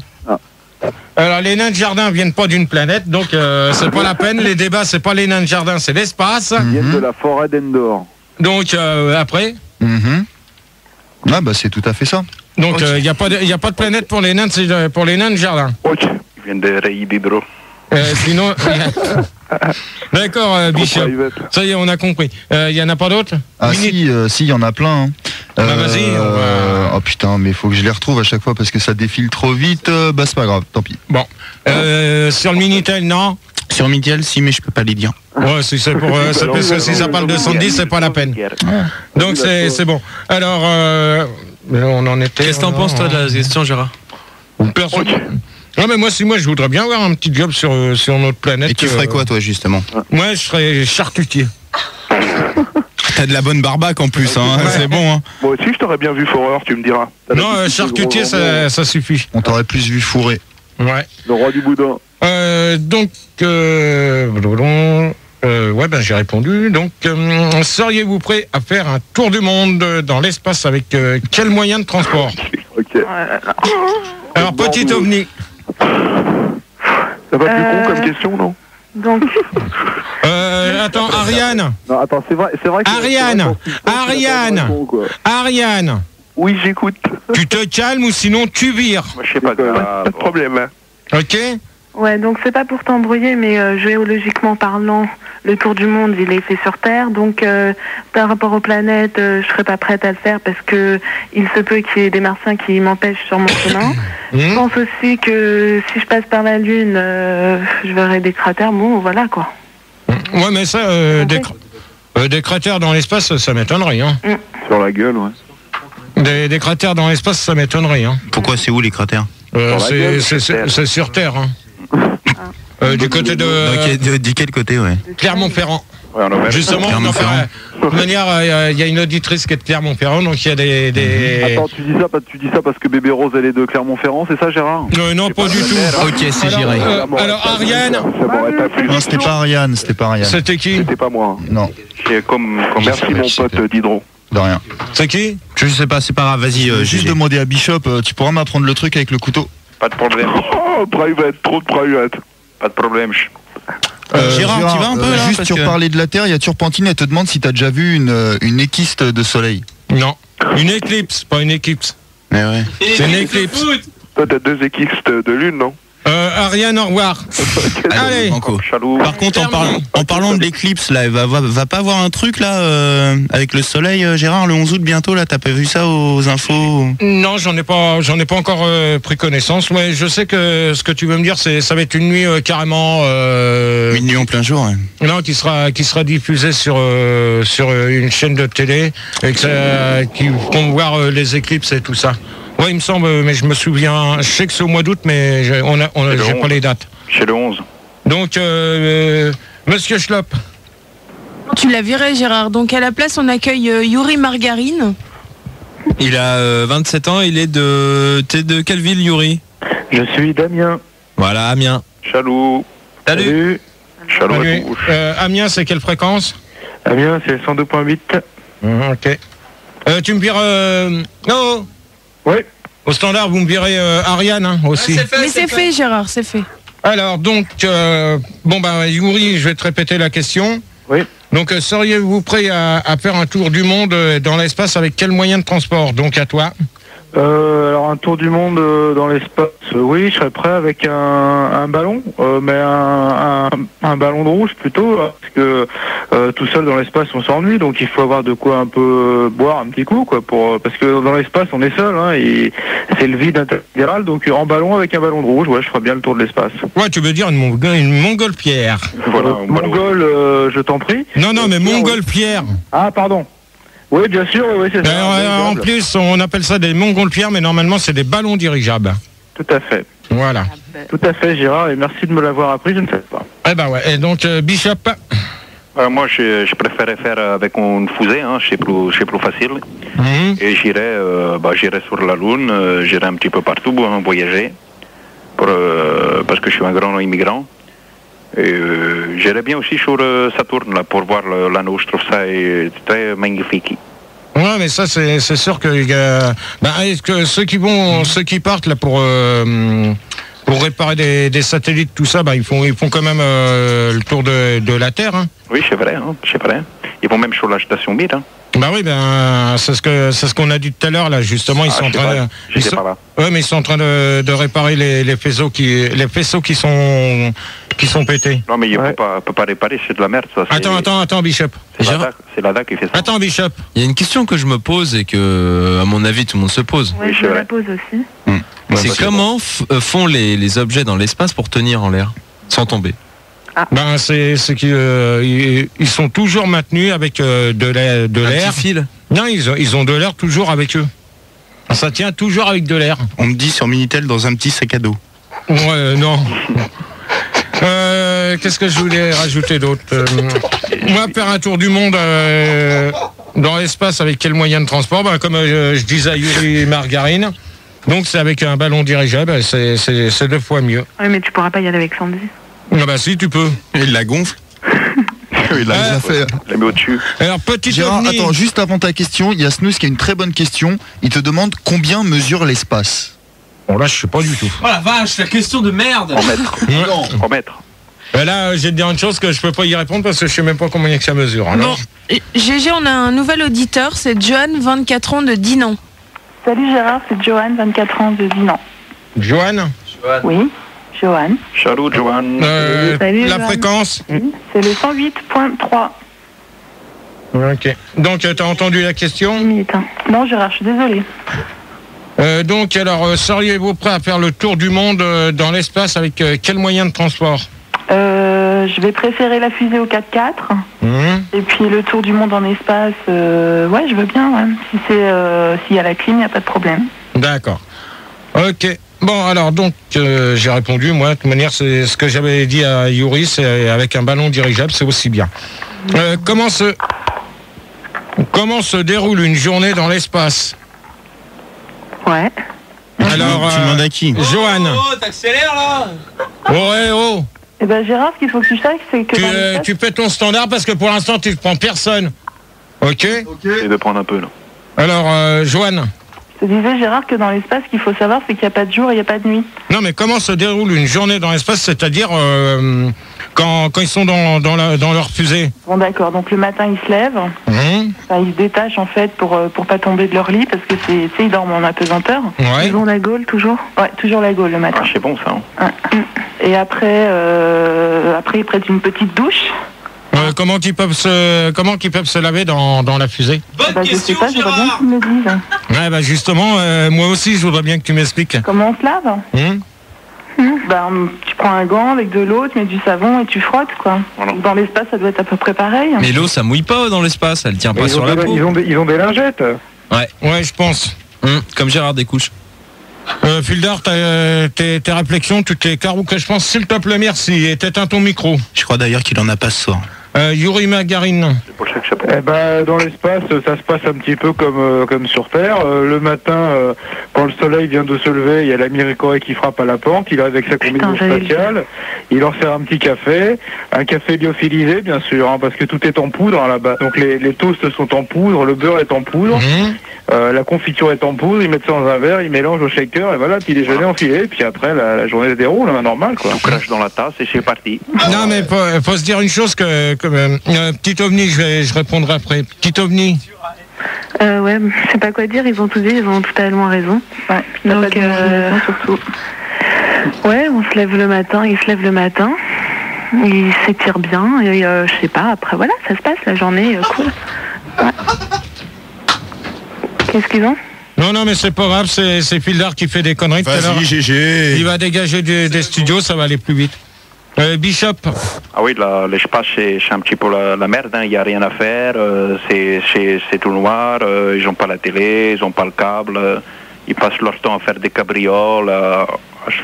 Speaker 3: Alors les nains de jardin viennent pas d'une planète, donc c'est pas la peine. Les débats c'est pas les nains de jardin, c'est l'espace.
Speaker 6: Ils viennent de la forêt d'Endor.
Speaker 3: Donc après.
Speaker 5: Ah bah c'est tout à fait ça.
Speaker 3: Donc il y a pas de planète pour les nains de jardin.
Speaker 10: Ok.
Speaker 8: Ils viennent des rayons d'hydro.
Speaker 3: Sinon. D'accord, Bishop. Ça y est, on a compris. Il y en a pas d'autres?
Speaker 5: Ah si, il y en a plein. Hein.
Speaker 3: Vas-y.
Speaker 5: Oh putain, mais faut que je les retrouve à chaque fois parce que ça défile trop vite. C'est pas grave, tant pis.
Speaker 3: Bon. Sur le Minitel, non?
Speaker 9: Sur Minitel, si, mais je peux pas les dire.
Speaker 3: Ouais, si c'est pour, c'est parce que si ça parle de 110, c'est pas la peine. Donc c'est bon. Alors, on en était.
Speaker 1: Qu'est-ce que t'en penses toi de la question, Gérard?
Speaker 3: Personne. Non mais moi je voudrais bien avoir un petit job sur notre planète.
Speaker 9: Et tu ferais quoi toi justement?
Speaker 3: Moi je serais charcutier.
Speaker 9: T'as de la bonne barbaque en plus, hein, ouais. C'est bon. Hein.
Speaker 10: Moi aussi je t'aurais bien vu fourreur, tu me diras.
Speaker 3: Non, charcutier ça suffit.
Speaker 5: On t'aurait plus vu fourré.
Speaker 3: Ouais.
Speaker 6: Le roi du boudin.
Speaker 3: Donc ouais j'ai répondu. Donc seriez-vous prêt à faire un tour du monde dans l'espace avec quel moyen de transport?
Speaker 6: Ok.
Speaker 3: Alors petit ovni.
Speaker 10: Ça va plus con comme question, non?
Speaker 7: Donc.
Speaker 3: Attends, Ariane.
Speaker 6: Non, attends, c'est vrai que
Speaker 3: Ariane.
Speaker 10: Oui, j'écoute.
Speaker 3: Tu te calmes ou sinon tu vires.
Speaker 8: Moi, je sais pas.
Speaker 10: Pas de problème.
Speaker 3: Ok.
Speaker 7: Ouais, donc c'est pas pour t'embrouiller, mais géologiquement parlant, le tour du monde, il est fait sur Terre. Donc, par rapport aux planètes, je serais pas prête à le faire parce que il se peut qu'il y ait des martiens qui m'empêchent sur mon chemin. Je pense aussi que si je passe par la Lune, je verrai des cratères. Bon, voilà quoi.
Speaker 3: Ouais, mais ça, des cratères dans l'espace, ça m'étonnerait. Hein.
Speaker 6: Sur la gueule, ouais.
Speaker 3: Des cratères dans l'espace, ça m'étonnerait. Hein.
Speaker 9: Pourquoi c'est où les cratères?
Speaker 3: C'est sur Terre. Hein. Du côté de...
Speaker 9: De quel côté, ouais.
Speaker 3: Clermont-Ferrand.
Speaker 8: Ouais, en Auvergne.
Speaker 3: Justement, de toute manière, il y a une auditrice qui est de Clermont-Ferrand, donc il y a des...
Speaker 6: Attends, tu dis ça parce que Bébé Rose, elle est de Clermont-Ferrand, c'est ça, Gérard?
Speaker 3: Non, pas du tout.
Speaker 2: Ok, c'est géré.
Speaker 3: Alors, Ariane...
Speaker 5: Non, c'était pas Ariane,
Speaker 3: C'était qui?
Speaker 6: C'était pas moi.
Speaker 5: Non.
Speaker 6: Merci mon pote Diderot.
Speaker 5: De rien.
Speaker 3: C'est qui?
Speaker 2: Je sais pas, c'est pas grave, vas-y.
Speaker 5: Juste demander à Bishop, tu pourras m'apprendre le truc avec le couteau?
Speaker 8: Pas de problème.
Speaker 6: Oh, private, trop de private.
Speaker 8: Pas de problème.
Speaker 9: Gérard, tu vas un peu là,
Speaker 5: juste
Speaker 9: parce
Speaker 5: sur
Speaker 9: que-
Speaker 5: parler de la Terre, il y a Turpentine, elle te demande si t'as déjà vu une équiste de soleil.
Speaker 3: Non. Une éclipse, pas une éclipse.
Speaker 9: Mais ouais.
Speaker 3: C'est une éclipse.
Speaker 10: Toi, t'as 2 équistes de lune, non?
Speaker 3: Ariane, au revoir. Allez.
Speaker 9: Franco.
Speaker 8: Chalou.
Speaker 9: Par contre, en parlant de l'éclipse, là, va pas avoir un truc là avec le soleil, Gérard, le 11 août bientôt. Là, t'as pas vu ça aux infos?
Speaker 3: Non, j'en ai pas encore pris connaissance. Mais je sais que ce que tu veux me dire, ça va être une nuit carrément.
Speaker 9: Une nuit en plein jour. Ouais.
Speaker 3: Non, qui sera diffusée sur une chaîne de télé et qui vont voir les éclipses et tout ça. Ouais, il me semble, mais je me souviens. Je sais que c'est au mois d'août, mais j'ai pas les dates.
Speaker 8: Chez le 11.
Speaker 3: Donc, Monsieur Schlop.
Speaker 4: Tu l'as viré, Gérard. Donc à la place, on accueille Yuri Margarine.
Speaker 1: Il a 27 ans, il est de... T'es de quelle ville, Yuri?
Speaker 10: Je suis Damien.
Speaker 1: Voilà, Amiens.
Speaker 8: Chalou.
Speaker 1: Salut.
Speaker 8: Chalou à
Speaker 3: Salut.
Speaker 8: tous.
Speaker 3: Amiens, c'est quelle fréquence?
Speaker 10: Damien, c'est 102.8.
Speaker 3: Ok. Tu me vires... Non.
Speaker 10: Oui.
Speaker 3: Au standard, vous me virez Ariane hein, aussi.
Speaker 4: Mais c'est fait, Gérard, c'est fait.
Speaker 3: Alors, donc, Yuri, je vais te répéter la question.
Speaker 10: Oui.
Speaker 3: Donc, seriez-vous prêt à faire un tour du monde dans l'espace avec quel moyen de transport? Donc, à toi.
Speaker 10: Alors un tour du monde dans l'espace, oui, je serais prêt avec un ballon, mais un ballon de rouge plutôt, parce que tout seul dans l'espace on s'ennuie, donc il faut avoir de quoi un peu boire un petit coup, quoi, parce que dans l'espace on est seul, hein, et c'est le vide intersidéral, donc en ballon avec un ballon de rouge, ouais, je ferais bien le tour de l'espace.
Speaker 3: Ouais, tu veux dire une montgolfière.
Speaker 10: Voilà, Mongol, je t'en prie.
Speaker 3: Non, mais montgolfière.
Speaker 10: Ah, pardon. Oui, bien sûr, oui, c'est ça.
Speaker 3: En plus, on appelle ça des montgolfières, mais normalement, c'est des ballons dirigeables.
Speaker 10: Tout à fait.
Speaker 3: Voilà.
Speaker 10: Tout à fait, Gérard, et merci de me l'avoir appris, je ne sais pas.
Speaker 3: Eh ben ouais, et donc, Bishop.
Speaker 8: Moi, je préférais faire avec une fusée, hein, c'est plus facile. Et j'irai sur la Lune, j'irai un petit peu partout, voyager, parce que je suis un grand immigrant. Et j'irai bien aussi sur Saturne là, pour voir l'anneau, je trouve ça très magnifique.
Speaker 3: Ouais, mais ça, c'est sûr que, ceux qui partent là pour réparer des satellites, tout ça, ils font quand même le tour de la Terre. Hein.
Speaker 8: Oui, c'est vrai, c'est vrai. Ils vont même sur la station Mir. Hein.
Speaker 3: C'est ce qu'on a dit tout à l'heure là, justement, ils sont en train mais ils sont en train de réparer les faisceaux qui sont pétés.
Speaker 8: Non, mais il ne peut pas réparer, c'est de la merde ça.
Speaker 3: Attends, Bishop.
Speaker 8: C'est la DAC qui fait ça.
Speaker 3: Attends, Bishop.
Speaker 1: Il y a une question que je me pose et que, à mon avis, tout le monde se pose.
Speaker 7: Ouais, je me la pose aussi.
Speaker 1: C'est comment font les objets dans l'espace pour tenir en l'air, sans tomber?
Speaker 3: C'est qu'ils ils sont toujours maintenus avec de l'air.
Speaker 1: Fil.
Speaker 3: Non, ils ont de l'air toujours avec eux. Ça tient toujours avec de l'air.
Speaker 9: On me dit sur Minitel dans un petit sac à dos.
Speaker 3: Ouais, non. Qu'est-ce que je voulais rajouter d'autre? Moi, faire un tour du monde dans l'espace avec quel moyen de transport? Comme je disais à Yuri Margarine. Donc c'est avec un ballon dirigeable, c'est 2 fois mieux.
Speaker 7: Oui, mais tu pourras pas y aller avec Sandy.
Speaker 3: Si, tu peux.
Speaker 9: Il la gonfle.
Speaker 5: Il a déjà fait.
Speaker 8: La met au-dessus.
Speaker 3: Alors, petit
Speaker 5: Gérard,
Speaker 3: ovni.
Speaker 5: attends, juste avant ta question, il y a Snooze qui a une très bonne question. Il te demande combien mesure l'espace.
Speaker 3: Bon, là, je sais pas du tout.
Speaker 1: Oh la vache, la question de merde.
Speaker 8: En mètres.
Speaker 3: Là, j'ai te dire une chose que je peux pas y répondre parce que je sais même pas combien que ça mesure. Hein,
Speaker 4: Bon, GG, on a un nouvel auditeur, c'est Johan, 24 ans de Dinan.
Speaker 7: Salut Gérard, c'est Johan, 24 ans de Dinan.
Speaker 3: Johan?
Speaker 7: Oui, Johan.
Speaker 8: Salut, Johan.
Speaker 7: Salut,
Speaker 3: La
Speaker 7: Johan.
Speaker 3: fréquence?
Speaker 7: C'est le 108.3.
Speaker 3: Ok. Donc, tu as entendu la question?
Speaker 7: 10 minutes. Hein. Non, Gérard, je suis désolée.
Speaker 3: Donc, alors, seriez-vous prêt à faire le tour du monde dans l'espace avec quel moyen de transport?
Speaker 7: Je vais préférer la fusée au 4x4. Et puis le tour du monde en espace, ouais, je veux bien. Ouais. Si s'il y a la clim, il n'y a pas de problème.
Speaker 3: D'accord. Ok. Bon, alors, donc, j'ai répondu, moi, de toute manière, c'est ce que j'avais dit à Yuri, c'est avec un ballon dirigeable, c'est aussi bien. Comment se déroule une journée dans l'espace?
Speaker 7: Ouais.
Speaker 3: Alors,
Speaker 9: tu demandes à qui?
Speaker 3: Joanne.
Speaker 1: Oh, t'accélères là.
Speaker 3: Oh.
Speaker 7: Eh ben Gérard, ce qu'il faut que tu saches, c'est que...
Speaker 3: Tu paies ton standard parce que pour l'instant, tu ne prends personne. Ok.
Speaker 8: Et de prendre un peu, là.
Speaker 3: Alors, Joanne.
Speaker 7: Je te disais, Gérard, que dans l'espace, ce qu'il faut savoir, c'est qu'il n'y a pas de jour et il n'y a pas de nuit.
Speaker 3: Non, mais comment se déroule une journée dans l'espace, c'est-à-dire quand ils sont dans leur fusée?
Speaker 7: Bon, d'accord. Donc le matin, ils se lèvent. Enfin, ils se détachent, en fait, pour pas tomber de leur lit, parce que ils dorment en apesanteur.
Speaker 3: Ouais.
Speaker 7: Ils ont la gaule, toujours? Ouais, toujours la gaule le matin.
Speaker 8: Ah, c'est bon, ça. Hein.
Speaker 7: Et après, ils prennent une petite douche.
Speaker 3: Comment qu'ils peuvent se laver dans la fusée?
Speaker 1: Bonne question,
Speaker 7: je sais pas, je voudrais bien que tu me le dises.
Speaker 3: Ouais, justement, moi aussi, je voudrais bien que tu m'expliques.
Speaker 7: Comment on se lave? Tu prends un gant avec de l'eau, tu mets du savon et tu frottes, quoi. Voilà. Dans l'espace, ça doit être à peu près pareil.
Speaker 1: Mais l'eau, ça mouille pas dans l'espace, elle tient pas sur la peau.
Speaker 10: Ils ont des lingettes.
Speaker 3: Ouais, je pense.
Speaker 1: Comme Gérard des couches.
Speaker 3: Fildar, tes réflexions, toutes les carreaux que je pense, s'il te plaît, merci. Et t'éteins ton micro.
Speaker 9: Je crois d'ailleurs qu'il en a pas ce soir.
Speaker 3: Yuri Magarine.
Speaker 10: Dans l'espace, ça se passe un petit peu comme sur Terre. Le matin, quand le soleil vient de se lever, il y a l'Amérique qui frappe à la porte. Il arrive avec sa combinaison spatiale. Il leur sert un petit café. Un café lyophilisé, bien sûr, parce que tout est en poudre là-bas. Donc les toasts sont en poudre, le beurre est en poudre. La confiture est en poudre, ils mettent ça dans un verre, ils mélangent au shaker, et voilà, petit déjeuner enfilé, et puis après la journée se déroule, normal, quoi.
Speaker 8: Tout crache dans la tasse et c'est parti.
Speaker 3: Non, mais faut se dire une chose que petit ovni, je répondrai après. Petit ovni.
Speaker 7: Ouais, je sais pas quoi dire, ils ont tout dit, ils ont totalement raison. Ouais, donc, surtout. Ouais, on se lève le matin, ils se lèvent le matin, ils s'étirent bien, et je sais pas, après voilà, ça se passe, la journée, cool. Ouais. Qu'est-ce qu'ils ont?
Speaker 3: Non, mais c'est pas grave, c'est Fildar qui fait des conneries.
Speaker 9: Vas-y, GG.
Speaker 3: Il va dégager des studios, ça va aller plus vite. Bishop.
Speaker 8: Ah oui, l'espace, c'est un petit peu la merde, il n'y a rien à faire, c'est tout noir, ils n'ont pas la télé, ils n'ont pas le câble, ils passent leur temps à faire des cabrioles,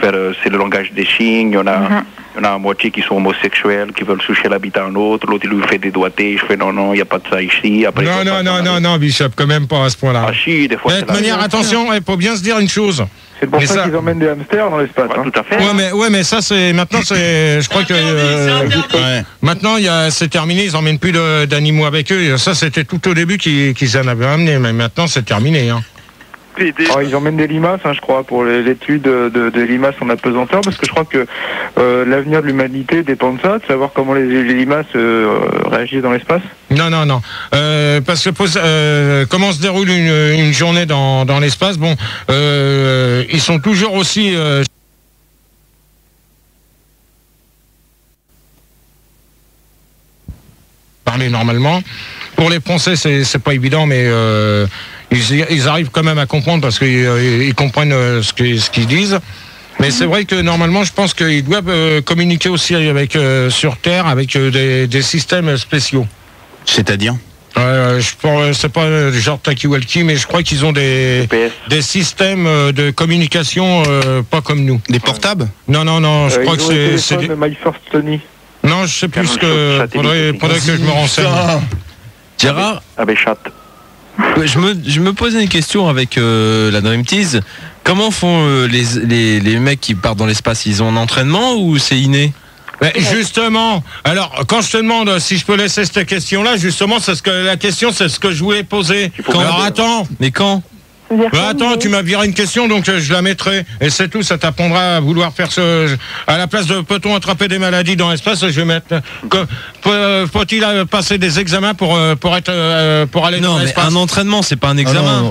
Speaker 8: c'est le langage des signes, il y en a à moitié qui sont homosexuels, qui veulent soucher l'habitat à un autre, l'autre il lui fait des doigtés, je fais non, il n'y a pas de ça ici. Après,
Speaker 3: non, Bishop, quand même pas à ce point-là.
Speaker 8: Ah si, des fois.
Speaker 3: De toute manière, attention, il faut bien se dire une chose.
Speaker 10: C'est pour ça qu'ils emmènent des hamsters dans l'espace.
Speaker 8: Ouais, tout à fait.
Speaker 3: Ouais, mais ça c'est maintenant je crois que maintenant c'est terminé, ils emmènent plus d'animaux avec eux. Ça c'était tout au début qu'ils en avaient amené, mais maintenant c'est terminé.
Speaker 10: Ils emmènent des limaces, je crois, pour l'étude des limaces en apesanteur, parce que je crois que l'avenir de l'humanité dépend de ça, de savoir comment les limaces réagissent dans l'espace.
Speaker 3: Non. Parce que comment se déroule une journée dans l'espace? Bon, ils sont toujours aussi... parler normalement. Pour les Français, c'est pas évident, mais... Ils arrivent quand même à comprendre parce qu'ils comprennent ce qu'ils disent. Mais c'est vrai que normalement, je pense qu'ils doivent communiquer aussi avec sur Terre avec des systèmes spéciaux.
Speaker 9: C'est-à-dire
Speaker 3: c'est pas genre Taki-Walkie, mais je crois qu'ils ont des systèmes de communication pas comme nous.
Speaker 9: Des portables?
Speaker 3: Non, je crois que c'est
Speaker 10: des... My First Sony.
Speaker 3: Non, je sais plus ce que... Faudrait que je me renseigne.
Speaker 1: Gérard
Speaker 8: chat.
Speaker 1: Je me posais une question avec la Dream Tease. Comment font les mecs qui partent dans l'espace? Ils ont un entraînement ou c'est inné?
Speaker 3: Justement, alors quand je te demande si je peux laisser cette question-là, justement, c'est ce que je voulais poser. Alors attends.
Speaker 1: Mais quand?
Speaker 3: Attends, tu m'as viré une question, donc je la mettrai. Et c'est tout, ça t'apprendra à vouloir faire à la place de peut-on attraper des maladies dans l'espace, je vais mettre... Faut-il passer des examens pour aller dans l'espace?
Speaker 1: Non, mais un entraînement, c'est pas un examen.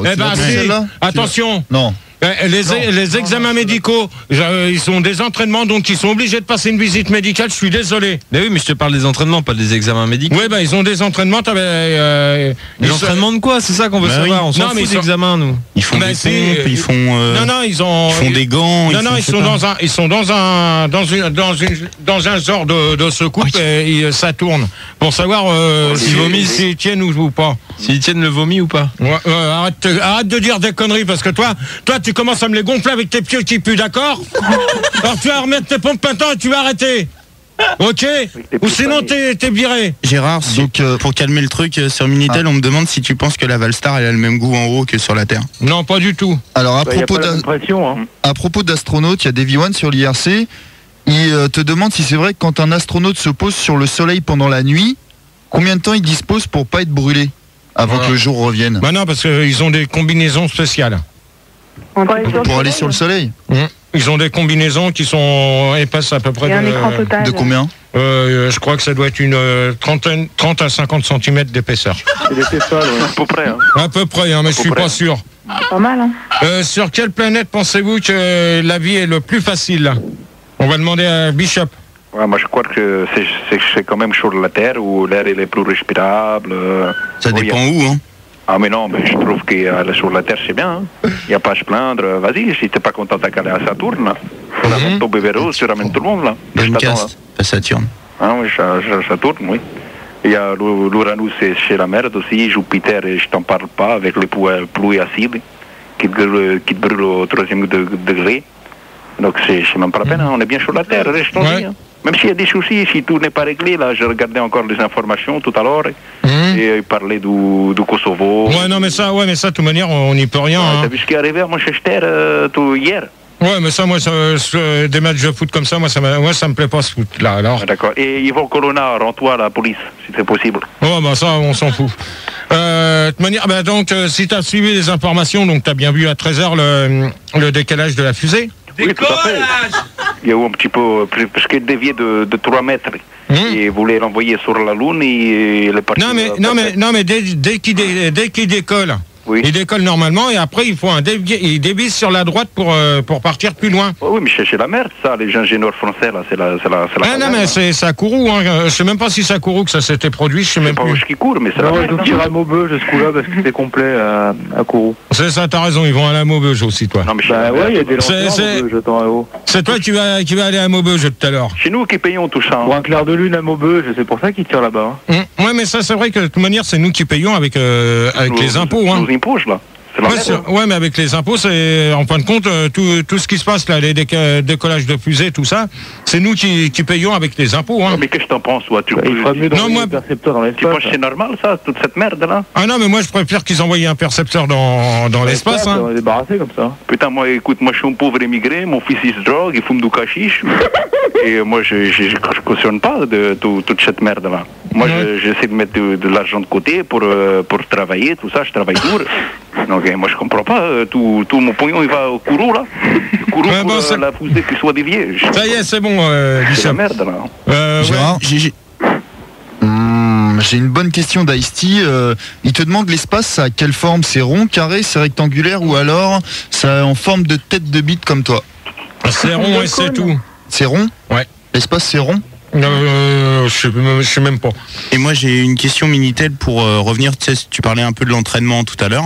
Speaker 3: Attention.
Speaker 5: Non.
Speaker 3: Les examens médicaux, ils sont des entraînements, donc ils sont obligés de passer une visite médicale, je suis désolé.
Speaker 1: Mais oui, mais je te parle des entraînements, pas des examens médicaux.
Speaker 3: Oui, ils ont des entraînements,
Speaker 1: des entraînements de quoi? C'est ça qu'on veut savoir, on s'en fout des examens, nous.
Speaker 9: Ils font des pompes, ils font...
Speaker 3: ils font
Speaker 9: des gants...
Speaker 3: ils sont dans un genre de secoupe et ça tourne, pour savoir s'ils tiennent ou pas.
Speaker 1: S'ils tiennent le vomi ou pas.
Speaker 3: Arrête de dire des conneries, parce que toi tu commences à me les gonfler avec tes pieds qui puent, d'accord? Alors tu vas remettre tes pompes maintenant et tu vas arrêter. Ok. Ou sinon t'es viré.
Speaker 9: Gérard, donc pour calmer le truc sur Minitel, on me demande si tu penses que la Valstar elle a le même goût en haut que sur la Terre.
Speaker 3: Non, pas du tout.
Speaker 5: Alors à
Speaker 10: à
Speaker 5: propos d'astronautes, il y a Davy One sur l'IRC. Il te demande si c'est vrai que quand un astronaute se pose sur le soleil pendant la nuit, combien de temps il dispose pour pas être brûlé avant que le jour revienne?
Speaker 3: Bah non, parce qu'ils ont des combinaisons spéciales.
Speaker 5: Pour aller sur le soleil.
Speaker 3: Ils ont des combinaisons qui sont épaisses à peu près
Speaker 5: de combien?
Speaker 3: Je crois que ça doit être une 30 à 50 cm d'épaisseur.
Speaker 10: C'est l'épaisseur,
Speaker 8: à peu près. Hein.
Speaker 3: À peu près, hein, mais je suis pas sûr.
Speaker 7: Pas mal, hein.
Speaker 3: Sur quelle planète pensez-vous que la vie est le plus facile? On va demander à Bishop.
Speaker 8: Ouais, moi je crois que c'est quand même sur la Terre où l'air est plus respirable.
Speaker 9: Ça dépend où, hein?
Speaker 8: Ah mais non, mais je trouve que sur la Terre c'est bien. Il n'y a pas à se plaindre. Vas-y, si t'es pas content d'aller à Saturne, tu ramènes ton bébé rose, tu ramènes tout le monde là.
Speaker 9: Dreamcast, pas Saturne.
Speaker 8: Ah oui, Saturne, oui. Il y a l'Uranus c'est la merde aussi, Jupiter, je t'en parle pas, avec les pluies acides qui te brûlent au 3e degré. Donc c'est même pas la peine, hein. On est bien sur la Terre, restons-y. Hein. Même s'il y a des soucis, si tout n'est pas réglé, là, je regardais encore les informations tout à l'heure, et il parlait du Kosovo.
Speaker 3: Ouais, non, mais ça, de toute manière, on n'y peut rien.
Speaker 8: Ouais,
Speaker 3: hein.
Speaker 8: T'as vu ce qui est arrivé à Manchester hier?
Speaker 3: Ouais, mais ça, moi, des matchs de foot comme ça, moi, ça me plaît pas ce foot, là, alors.
Speaker 8: Ah, d'accord. Et Yvon Colonna, rends-toi à la police, si c'est possible.
Speaker 3: Ouais, bah ça, on s'en fout. De toute manière, bah, donc, si t'as suivi les informations, donc t'as bien vu à 13h le décalage de la fusée.
Speaker 8: Oui, tout à fait. Il y a eu un petit peu, parce qu'il déviait de 3 mètres. Et voulait l'envoyer sur la Lune et il est parti.
Speaker 3: Non, mais dès qu'il décolle, il décolle normalement et après il dévisse sur la droite pour partir plus loin.
Speaker 8: Oui, mais c'est la merde, ça, les ingénieurs français, là, c'est la
Speaker 3: non, mais c'est à Kourou, hein. Je sais même pas si c'est à Kourou que ça s'était produit, je sais même plus.
Speaker 8: Pas qui court, mais c'est la merde.
Speaker 10: Ils ont tiré à Maubeuge ce coup-là parce que c'était complet à Kourou.
Speaker 3: C'est ça, t'as raison, ils vont aller à Maubeuge aussi, toi.
Speaker 8: Non, mais
Speaker 10: bah ouais, il y a des lanceurs à Maubeuge, attends, là-haut.
Speaker 3: C'est toi qui vas aller à Maubeuge tout à l'heure.
Speaker 8: C'est nous qui payons tout ça.
Speaker 10: Pour un clair de lune à Maubeuge, c'est pour ça qu'ils tirent là-bas.
Speaker 3: Ouais, mais ça, c'est vrai que de toute manière, c'est nous qui payons avec les impôts. Hein.
Speaker 8: Nos impôts, là.
Speaker 3: Ouais, mais avec les impôts, c'est en fin de compte tout ce qui se passe là, les décollages de fusées, tout ça, c'est nous qui payons avec les impôts. Hein.
Speaker 8: Mais qu'est-ce que t'en penses, toi?
Speaker 10: Il ferait mieux d'envoyer un percepteur dans l'espace.
Speaker 8: Tu penses que c'est normal, ça, toute cette merde là?
Speaker 3: Ah non, mais moi je préfère qu'ils envoient un percepteur dans l'espace.
Speaker 10: On va débarrasser comme ça.
Speaker 8: Putain, moi, écoute, moi je suis un pauvre émigré, mon fils il se drogue, il fume du cachiche, et moi je cautionne pas de toute cette merde là. Moi j'essaie de mettre de l'argent de côté pour travailler, tout ça, je travaille dur. Donc moi je comprends pas, tout mon pognon il va au Kourou là. Kourou pour la fusée qui soit déviée.
Speaker 3: Ça y est, c'est bon,
Speaker 8: c'est la merde là.
Speaker 5: Gérard, j'ai une bonne question d'Ice-T. Il te demande l'espace, ça a quelle forme? C'est rond, carré, c'est rectangulaire ou alors ça en forme de tête de bite comme toi?
Speaker 3: C'est rond et c'est tout.
Speaker 5: C'est rond?
Speaker 3: Ouais.
Speaker 5: L'espace c'est rond?
Speaker 3: Je sais même pas.
Speaker 9: Et moi j'ai une question Minitel pour revenir, tu parlais un peu de l'entraînement tout à l'heure.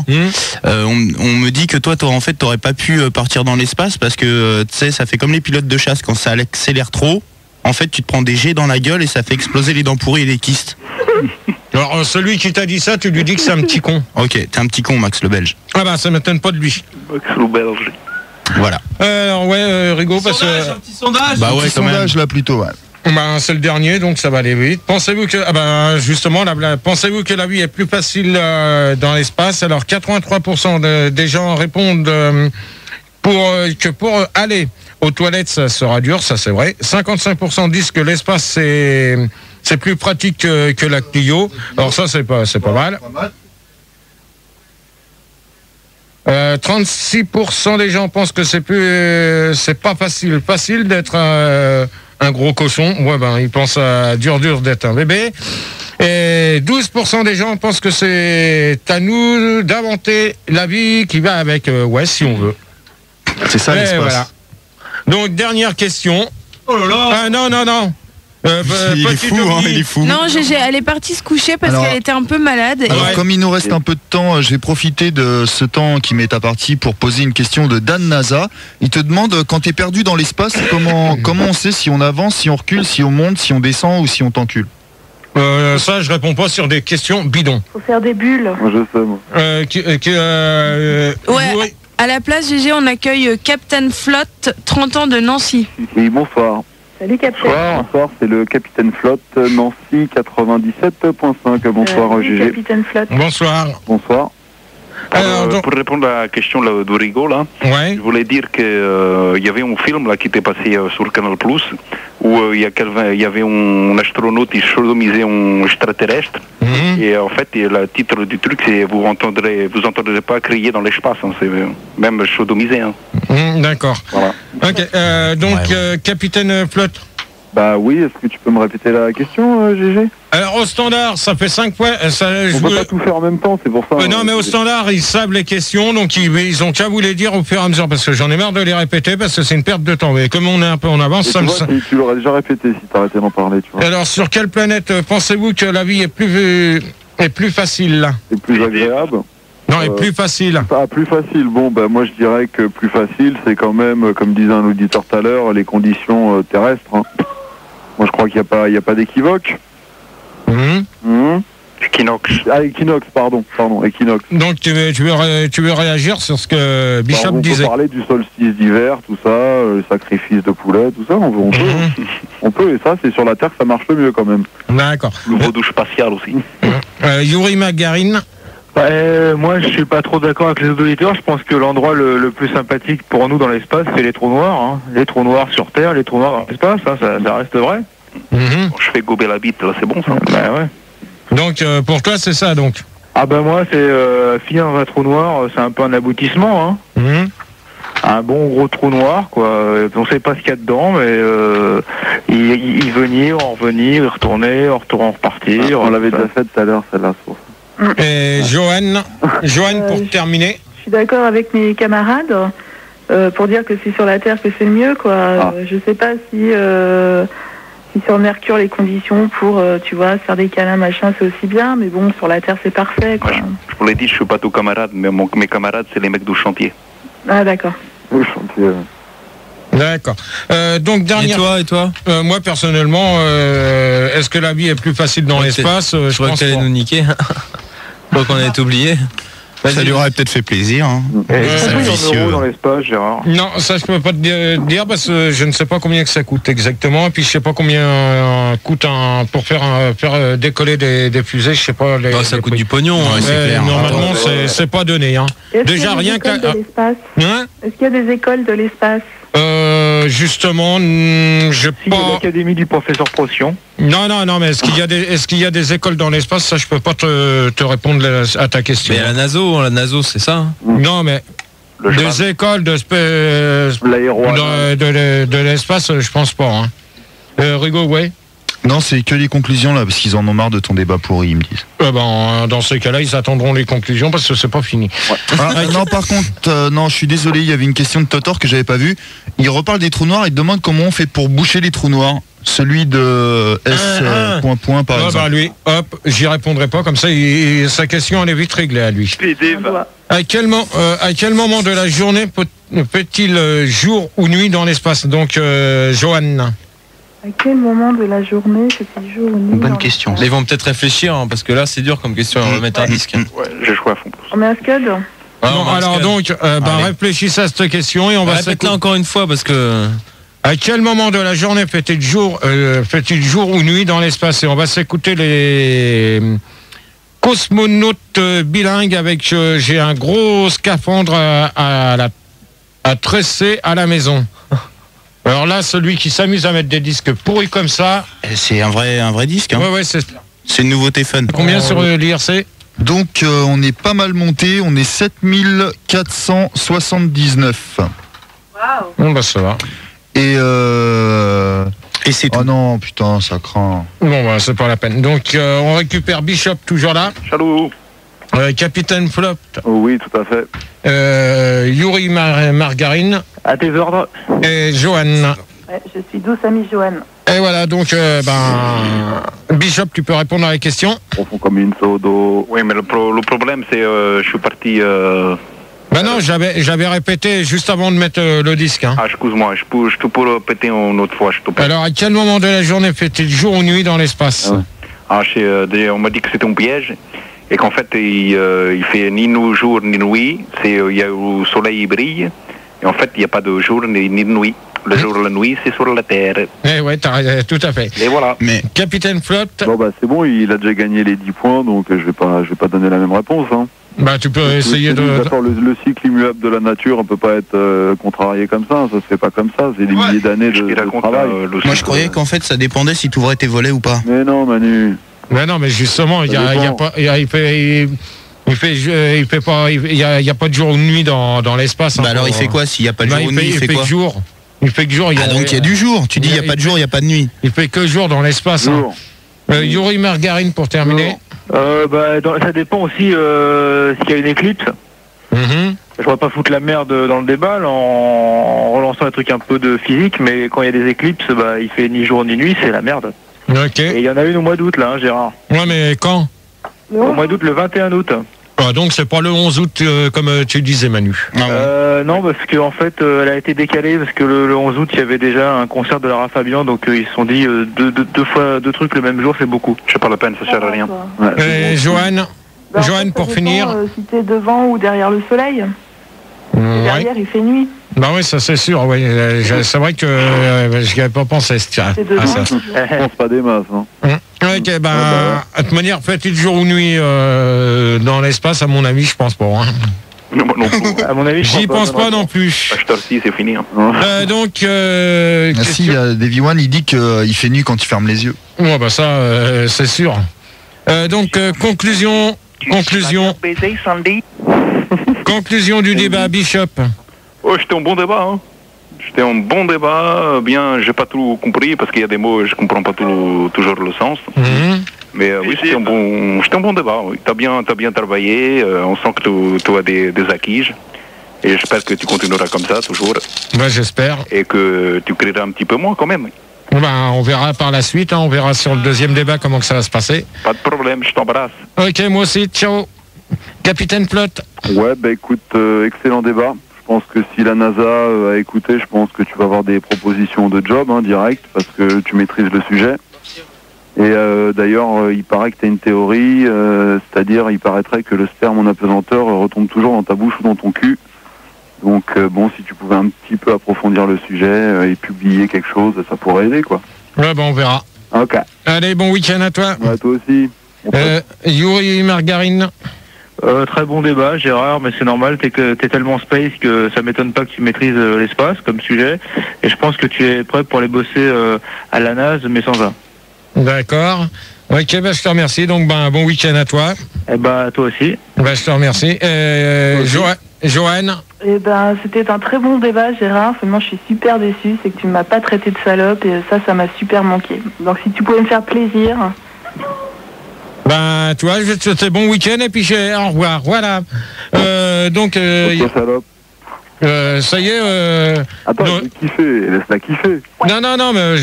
Speaker 9: On me dit que toi en fait t'aurais pas pu partir dans l'espace parce que tu sais ça fait comme les pilotes de chasse, quand ça accélère trop, en fait tu te prends des jets dans la gueule et ça fait exploser les dents pourries et les kystes.
Speaker 3: Alors celui qui t'a dit ça, tu lui dis que c'est un petit con.
Speaker 9: Ok, t'es un petit con, Max le Belge.
Speaker 3: Ah bah ça m'étonne pas de lui.
Speaker 8: Max le Belge.
Speaker 9: Voilà.
Speaker 3: Alors ouais, Rigaud, parce que...
Speaker 1: Un petit sondage.
Speaker 5: Bah ouais, sondage là plutôt, ouais.
Speaker 3: Ben, c'est le dernier, donc ça va aller vite. Pensez-vous que, justement, pensez-vous que la vie est plus facile dans l'espace? Alors, 83% des gens répondent que pour aller aux toilettes, ça sera dur, ça c'est vrai. 55% disent que l'espace c'est plus pratique que la Clio. Alors ça, c'est pas mal. 36% des gens pensent que c'est pas facile d'être un gros cochon. Ouais, ils pensent à dur d'être un bébé. Et 12% des gens pensent que c'est à nous d'inventer la vie qui va avec. Ouais, si on veut.
Speaker 5: C'est ça l'espace.
Speaker 3: Voilà. Donc, dernière question.
Speaker 1: Oh là là.
Speaker 3: Ah non.
Speaker 9: Il est fou.
Speaker 4: Non, GG, elle est partie se coucher parce qu'elle était un peu malade.
Speaker 5: Alors, comme il nous reste un peu de temps, je vais profiter de ce temps qui m'est imparti pour poser une question de Dan Naza. Il te demande, quand tu es perdu dans l'espace, comment on sait si on avance, si on recule, si on monte, si on descend ou si on t'encule?
Speaker 3: Ça, je réponds pas sur des questions bidons.
Speaker 7: Faut faire des bulles.
Speaker 6: Moi, je sais, moi.
Speaker 4: Ouais. À la place, GG, on accueille Captain Flotte, 30 ans de Nancy.
Speaker 6: Oui, bonsoir.
Speaker 7: Salut Capitaine.
Speaker 6: Bonsoir, c'est le Capitaine Flotte, Nancy 97.5. Bonsoir
Speaker 7: Salut,
Speaker 6: GG.
Speaker 7: Capitaine Flotte.
Speaker 3: Bonsoir.
Speaker 6: Bonsoir.
Speaker 8: Pour répondre à la question là, de Rigaud, là, je voulais dire qu'il y avait un film là, qui était passé sur Canal+, où il y avait un astronaute qui sodomisait un extraterrestre. Et en fait, le titre du truc, c'est vous entendrez pas crier dans l'espace, hein, c'est même sodomisé. Hein.
Speaker 3: D'accord.
Speaker 6: Voilà.
Speaker 3: Ok, donc Capitaine Flotte.
Speaker 6: Bah oui, est-ce que tu peux me répéter la question, GG?
Speaker 3: Alors au standard, ça fait 5 points.
Speaker 6: On peut pas tout faire en même temps, c'est pour ça.
Speaker 3: Non, mais au standard, ils savent les questions, donc ils ont qu'à vous les dire au fur et à mesure, parce que j'en ai marre de les répéter, parce que c'est une perte de temps. Mais comme on est un peu en avance, ça me...
Speaker 6: Tu l'aurais déjà répété si t'arrêtais d'en parler, tu vois.
Speaker 3: Alors sur quelle planète pensez-vous que la vie est plus facile là?
Speaker 6: C'est plus agréable?
Speaker 3: Non, est plus facile.
Speaker 6: Ah, plus facile. Bon, bah moi je dirais que plus facile, c'est quand même, comme disait un auditeur tout à l'heure, les conditions terrestres. Hein. Moi je crois qu'il n'y a pas d'équivoque.
Speaker 8: Equinox.
Speaker 6: Ah, Equinox, pardon, Equinox.
Speaker 3: Donc tu veux réagir sur ce que Bishop disait?
Speaker 6: On peut parler du solstice d'hiver, tout ça, le sacrifice de poulet, tout ça, on peut. On peut, et ça c'est sur la Terre que ça marche le mieux quand même.
Speaker 3: D'accord.
Speaker 8: Le vaudou spatial aussi.
Speaker 3: Yuri Magarin.
Speaker 10: Moi, je suis pas trop d'accord avec les auditeurs. Je pense que l'endroit le plus sympathique pour nous dans l'espace, c'est les trous noirs. Hein. Les trous noirs sur Terre, les trous noirs dans l'espace, hein, ça reste vrai.
Speaker 8: Je fais gober la bite, là, c'est bon ça.
Speaker 10: Bah ouais.
Speaker 3: Donc pour toi, c'est ça donc?
Speaker 10: Ah bah moi, c'est finir dans un trou noir, c'est un peu un aboutissement. Hein. Un bon gros trou noir, quoi. On sait pas ce qu'il y a dedans, mais y venir, en revenir, y retourner, en repartir.
Speaker 6: On l'avait déjà fait tout à l'heure, celle-là.
Speaker 3: Et Joanne, pour terminer.
Speaker 7: Je suis d'accord avec mes camarades pour dire que c'est sur la Terre que c'est le mieux, quoi. Je sais pas si sur Mercure les conditions pour, tu vois, faire des câlins, machin, c'est aussi bien, mais bon, sur la Terre c'est parfait, quoi.
Speaker 8: Je vous l'ai dit, je suis pas tout camarade, mais mes camarades c'est les mecs du chantier.
Speaker 7: Ah d'accord.
Speaker 6: Oui, chantier.
Speaker 3: D'accord. Donc dernière.
Speaker 1: Et toi
Speaker 3: moi personnellement, est-ce que la vie est plus facile dans l'espace?
Speaker 1: Je crois que t'allais nous niquer. Je crois qu'on a été oublié.
Speaker 9: Ça lui aurait peut-être fait plaisir. Hein.
Speaker 10: Dans l'espace, Gérard.
Speaker 3: Non, ça je peux pas te dire parce que je ne sais pas combien que ça coûte exactement. Et puis je sais pas combien coûte pour faire décoller des fusées. Je sais pas.
Speaker 1: Ça coûte du pognon.
Speaker 3: C'est clair. Normalement, c'est pas donné. Hein.
Speaker 7: Déjà rien que. Est-ce qu'il y a des écoles de l'espace?
Speaker 3: Justement, je pas.
Speaker 10: L'Académie du professeur Procyon.
Speaker 3: Non, mais est-ce qu'il y a des écoles dans l'espace? Ça, je peux pas te répondre à ta question.
Speaker 1: Mais la NATO, c'est ça. Hein.
Speaker 3: Non, mais des écoles de l'espace, je pense pas. Hein. Rigaud, ouais.
Speaker 5: Non, c'est que les conclusions là, parce qu'ils en ont marre de ton débat pourri, ils me disent.
Speaker 3: Dans ces cas-là, ils attendront les conclusions parce que c'est pas fini.
Speaker 5: Ouais. Non, par contre, non, je suis désolé, il y avait une question de Totor que j'avais pas vue. Il reparle des trous noirs et demande comment on fait pour boucher les trous noirs. Celui de S. Par exemple.
Speaker 3: Bah lui, hop, j'y répondrai pas comme ça. Sa question elle est vite réglée à lui. À quel moment de la journée peut-il jour ou nuit dans l'espace? Donc, Joanne.
Speaker 7: À quel moment de la journée peut-il jour ou nuit?
Speaker 9: Bonne question.
Speaker 1: Ils vont peut-être réfléchir parce que là c'est dur comme question. On va mettre un disque.
Speaker 8: Ouais, j'ai joué à fond.
Speaker 7: On met un scud.
Speaker 3: Alors donc, réfléchissez à cette question et on va
Speaker 1: répéter encore une fois parce que.
Speaker 3: À quel moment de la journée fait-il jour ou nuit dans l'espace? Et on va s'écouter les cosmonautes bilingues avec j'ai un gros scaphandre à tresser à la maison. Alors là, celui qui s'amuse à mettre des disques pourris comme ça...
Speaker 9: C'est un vrai disque. Hein.
Speaker 3: Ouais, c'est
Speaker 9: une nouveauté fun.
Speaker 3: Combien sur l'IRC?
Speaker 5: Donc, on est pas mal monté. On est 7479.
Speaker 7: Waouh.
Speaker 3: Bon, bah ça va.
Speaker 5: Et
Speaker 9: c'est tout.
Speaker 5: Oh non, putain, ça craint.
Speaker 3: Bon, bah c'est pas la peine. Donc, on récupère Bishop, toujours là.
Speaker 8: Salut.
Speaker 3: Capitaine Flop.
Speaker 6: Oui, tout à fait.
Speaker 3: Yuri Margarine.
Speaker 10: À tes ordres.
Speaker 3: Et Joanne.
Speaker 7: Ouais, je suis douce amie Joanne.
Speaker 3: Et voilà, donc, Bishop, tu peux répondre à la question.
Speaker 6: Profond comme une seau d'eau.
Speaker 8: Oui, mais le problème, c'est je suis parti...
Speaker 3: non, j'avais répété juste avant de mettre le disque. Hein.
Speaker 8: Ah, excuse-moi, je peux le répéter une autre fois, je te plaît.
Speaker 3: Alors, à quel moment de la journée fait-il jour ou nuit dans l'espace?
Speaker 8: On m'a dit que c'était un piège. Et qu'en fait, il fait ni jour ni nuit. Le soleil il brille. Et en fait, il n'y a pas de jour ni de nuit. Le jour, la nuit, c'est sur la Terre.
Speaker 3: Eh ouais, t'as tout à fait.
Speaker 8: Et voilà.
Speaker 9: Mais
Speaker 3: Capitaine Flotte.
Speaker 6: Bon bah c'est bon, il a déjà gagné les 10 points, donc je vais pas donner la même réponse. Hein.
Speaker 3: Bah tu peux essayer de...
Speaker 6: D'accord, le cycle immuable de la nature, on peut pas être contrarié comme ça se fait pas comme ça, c'est des milliers d'années de travail.
Speaker 9: moi, je croyais qu'en fait, ça dépendait si tu ouvrais tes volets ou pas.
Speaker 6: Mais non, Manu.
Speaker 3: Mais non, mais justement, il y a pas de jour ou de nuit dans l'espace.
Speaker 9: Bah alors il fait quoi s'il n'y a pas de jour ou de nuit, il fait quoi
Speaker 3: jour. Il fait que jour.
Speaker 9: Ah donc il y a du jour. Tu dis il n'y a pas de jour, il n'y a pas de nuit.
Speaker 3: Il fait que jour dans l'espace. Yuri Margarine pour terminer.
Speaker 10: Ça dépend aussi s'il y a une éclipse. Je ne vais pas foutre la merde dans le débat en relançant un truc un peu de physique, mais quand il y a des éclipses, il fait ni jour ni nuit, c'est la merde.
Speaker 3: Ok.
Speaker 10: Et il y en a une au mois d'août là, Gérard.
Speaker 3: Ouais, mais quand?
Speaker 10: Au mois d'août, le 21 août.
Speaker 3: Ah, donc c'est pas le 11 août comme tu disais, Manu.
Speaker 10: Non, parce qu'en fait, elle a été décalée parce que le 11 août, il y avait déjà un concert de Lara Fabian, donc ils se sont dit deux trucs le même jour, c'est beaucoup.
Speaker 8: C'est pas la peine, ça sert à rien.
Speaker 3: Et Joanne, Joanne pour finir.
Speaker 7: Si t'es devant ou derrière le soleil. Derrière, il fait nuit.
Speaker 3: Bah oui, ça c'est sûr. Oui. C'est vrai que je n'avais pas pensé à ça.
Speaker 6: Je pense pas des masses. Hein.
Speaker 3: Ok, de toute manière, fait-il jour ou nuit dans l'espace, à mon avis, je pense pas. Hein.
Speaker 8: Non, non plus.
Speaker 10: À mon avis,
Speaker 3: j'y pense pas non plus.
Speaker 8: H-Torsi, c'est fini. Hein.
Speaker 3: Donc,
Speaker 5: si, Davy One, il dit qu'il fait nuit quand il ferme les yeux.
Speaker 3: Ouais, bah ça, c'est sûr. Donc, conclusion du débat, Bishop.
Speaker 8: Oh, c'était un bon débat. Hein. C'était un bon débat. Bien, j'ai pas tout compris parce qu'il y a des mots, je comprends pas toujours le sens. Mais oui, c'était un bon débat. Oui. T'as bien travaillé. On sent que tu as des acquis. Et j'espère que tu continueras comme ça toujours.
Speaker 3: Bah, j'espère.
Speaker 8: Et que tu crieras un petit peu moins quand même.
Speaker 3: On verra par la suite. On verra sur le deuxième débat comment que ça va se passer.
Speaker 8: Pas de problème. Je t'embrasse.
Speaker 3: Ok, moi aussi. Ciao. Capitaine Flotte.
Speaker 6: Ouais, écoute, excellent débat. Je pense que si la NASA a écouté, je pense que tu vas avoir des propositions de job direct parce que tu maîtrises le sujet. Et d'ailleurs, il paraît que tu as une théorie, c'est-à-dire il paraîtrait que le sperme en apesanteur retombe toujours dans ta bouche ou dans ton cul. Donc si tu pouvais un petit peu approfondir le sujet et publier quelque chose, ça pourrait aider quoi.
Speaker 3: Ouais, on verra.
Speaker 6: Ok.
Speaker 3: Allez, bon week-end à toi.
Speaker 6: Ouais, toi aussi.
Speaker 3: Yuri Margarine.
Speaker 10: Très bon débat, Gérard, mais c'est normal, t'es tellement space que ça m'étonne pas que tu maîtrises l'espace comme sujet, et je pense que tu es prêt pour aller bosser à la NASA, mais sans ça.
Speaker 3: D'accord. Ok, je te remercie, donc bon week-end à toi.
Speaker 10: Et toi aussi.
Speaker 3: Je te remercie. Joanne.
Speaker 7: C'était un très bon débat, Gérard, seulement je suis super déçue, c'est que tu m'as pas traité de salope, et ça m'a super manqué. Donc si tu pouvais me faire plaisir...
Speaker 3: tu vois, je vais te souhaiter bon week-end et puis au revoir. Voilà. Donc, ça y est.
Speaker 6: Attends, laisse-la kiffer.
Speaker 3: Non, mais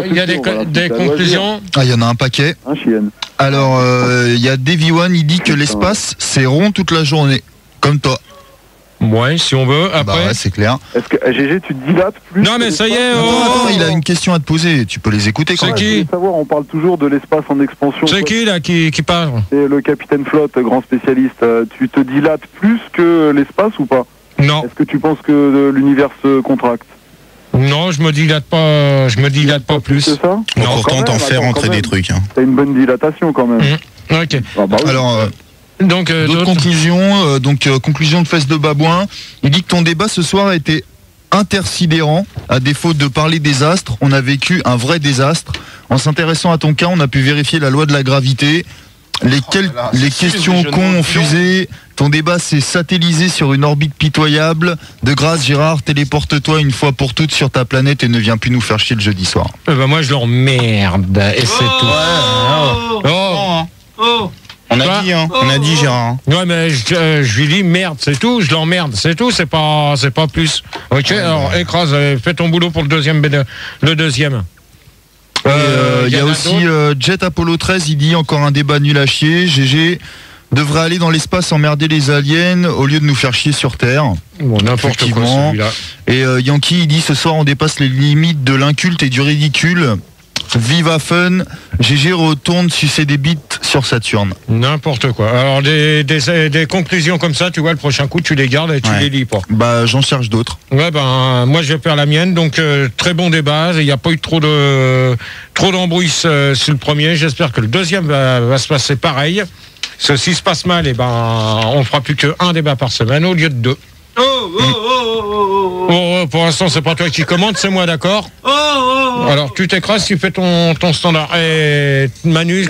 Speaker 3: il y a des conclusions.
Speaker 5: Ah, il y en a un paquet.
Speaker 6: Un chien.
Speaker 5: Alors, il y a Davy One, il dit que l'espace, c'est rond toute la journée. Comme toi.
Speaker 3: Ouais, si on veut. Après,
Speaker 5: ouais, c'est clair.
Speaker 6: Est-ce que GG, tu te dilates plus?
Speaker 3: Non, mais ça y est.
Speaker 5: Attends, il a une question à te poser. Tu peux les écouter quand même.
Speaker 3: C'est qui?
Speaker 6: Savoir, on parle toujours de l'espace en expansion.
Speaker 3: C'est qui là qui parle?
Speaker 6: C'est le capitaine Flotte, grand spécialiste. Tu te dilates plus que l'espace ou pas?
Speaker 3: Non.
Speaker 6: Est-ce que tu penses que l'univers se contracte?
Speaker 3: Non, je me dilate pas plus.
Speaker 6: C'est ça?
Speaker 9: Non, pourtant t'en fais rentrer des trucs.
Speaker 6: T'as une bonne dilatation quand même.
Speaker 3: Ok.
Speaker 6: Oui.
Speaker 5: Alors.
Speaker 3: Donc,
Speaker 5: d'autres conclusions, conclusion de Fesse de Babouin. Il dit que ton débat ce soir a été intersidérant. À défaut de parler des astres, on a vécu un vrai désastre. En s'intéressant à ton cas, on a pu vérifier la loi de la gravité. Les questions cons ont fusé. Ton débat s'est satellisé sur une orbite pitoyable. De grâce, Gérard, téléporte-toi une fois pour toutes sur ta planète et ne viens plus nous faire chier le jeudi soir.
Speaker 3: Moi, je l'emmerde. Et c'est tout.
Speaker 9: On a dit Gérard.
Speaker 3: Ouais, mais je lui dis merde, c'est tout, je l'emmerde, c'est tout, c'est pas plus. Ok, alors écrase, fais ton boulot pour le deuxième.
Speaker 5: Il y a aussi Jet Apollo 13, il dit encore un débat nul à chier. GG devrait aller dans l'espace emmerder les aliens au lieu de nous faire chier sur Terre.
Speaker 3: Bon, n'importe quoi celui-là.
Speaker 5: Et Yankee, il dit ce soir on dépasse les limites de l'inculte et du ridicule. Viva Fun, GG retourne sucer des bites sur Saturne.
Speaker 3: N'importe quoi. Alors des conclusions comme ça, tu vois, le prochain coup tu les gardes et tu les lis pas.
Speaker 5: Bah j'en cherche d'autres.
Speaker 3: Ouais ben moi je vais faire la mienne, donc très bon débat. Il n'y a pas eu trop d'embrouilles sur le premier. J'espère que le deuxième va se passer pareil. Parce que si se passe mal, on fera plus qu'un débat par semaine au lieu de 2. Pour l'instant, c'est pas toi qui commande, c'est moi, d'accord. Alors, tu t'écrases, tu fais ton standard. Et Manu,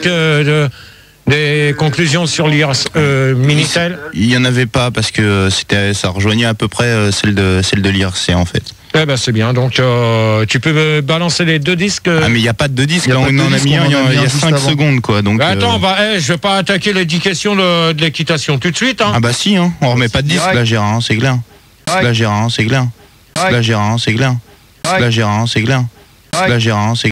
Speaker 3: des conclusions sur l'IRC Minitel?
Speaker 9: Il y en avait pas parce que ça rejoignait à peu près celle de l'IRC en fait.
Speaker 3: Eh ben c'est bien, donc tu peux balancer les 2 disques.
Speaker 9: Ah mais il n'y a pas de 2 disques, là on en a mis un il y a 5 secondes quoi. Donc,
Speaker 3: attends, je vais pas attaquer les 10 questions de l'équitation tout de suite. Hein.
Speaker 9: Ah bah si, hein, on remet pas de disques là Gérard, c'est clair. Là Gérard, c'est clair. Là Gérard, c'est clair. Là Gérard, c'est clair. Là Gérard, c'est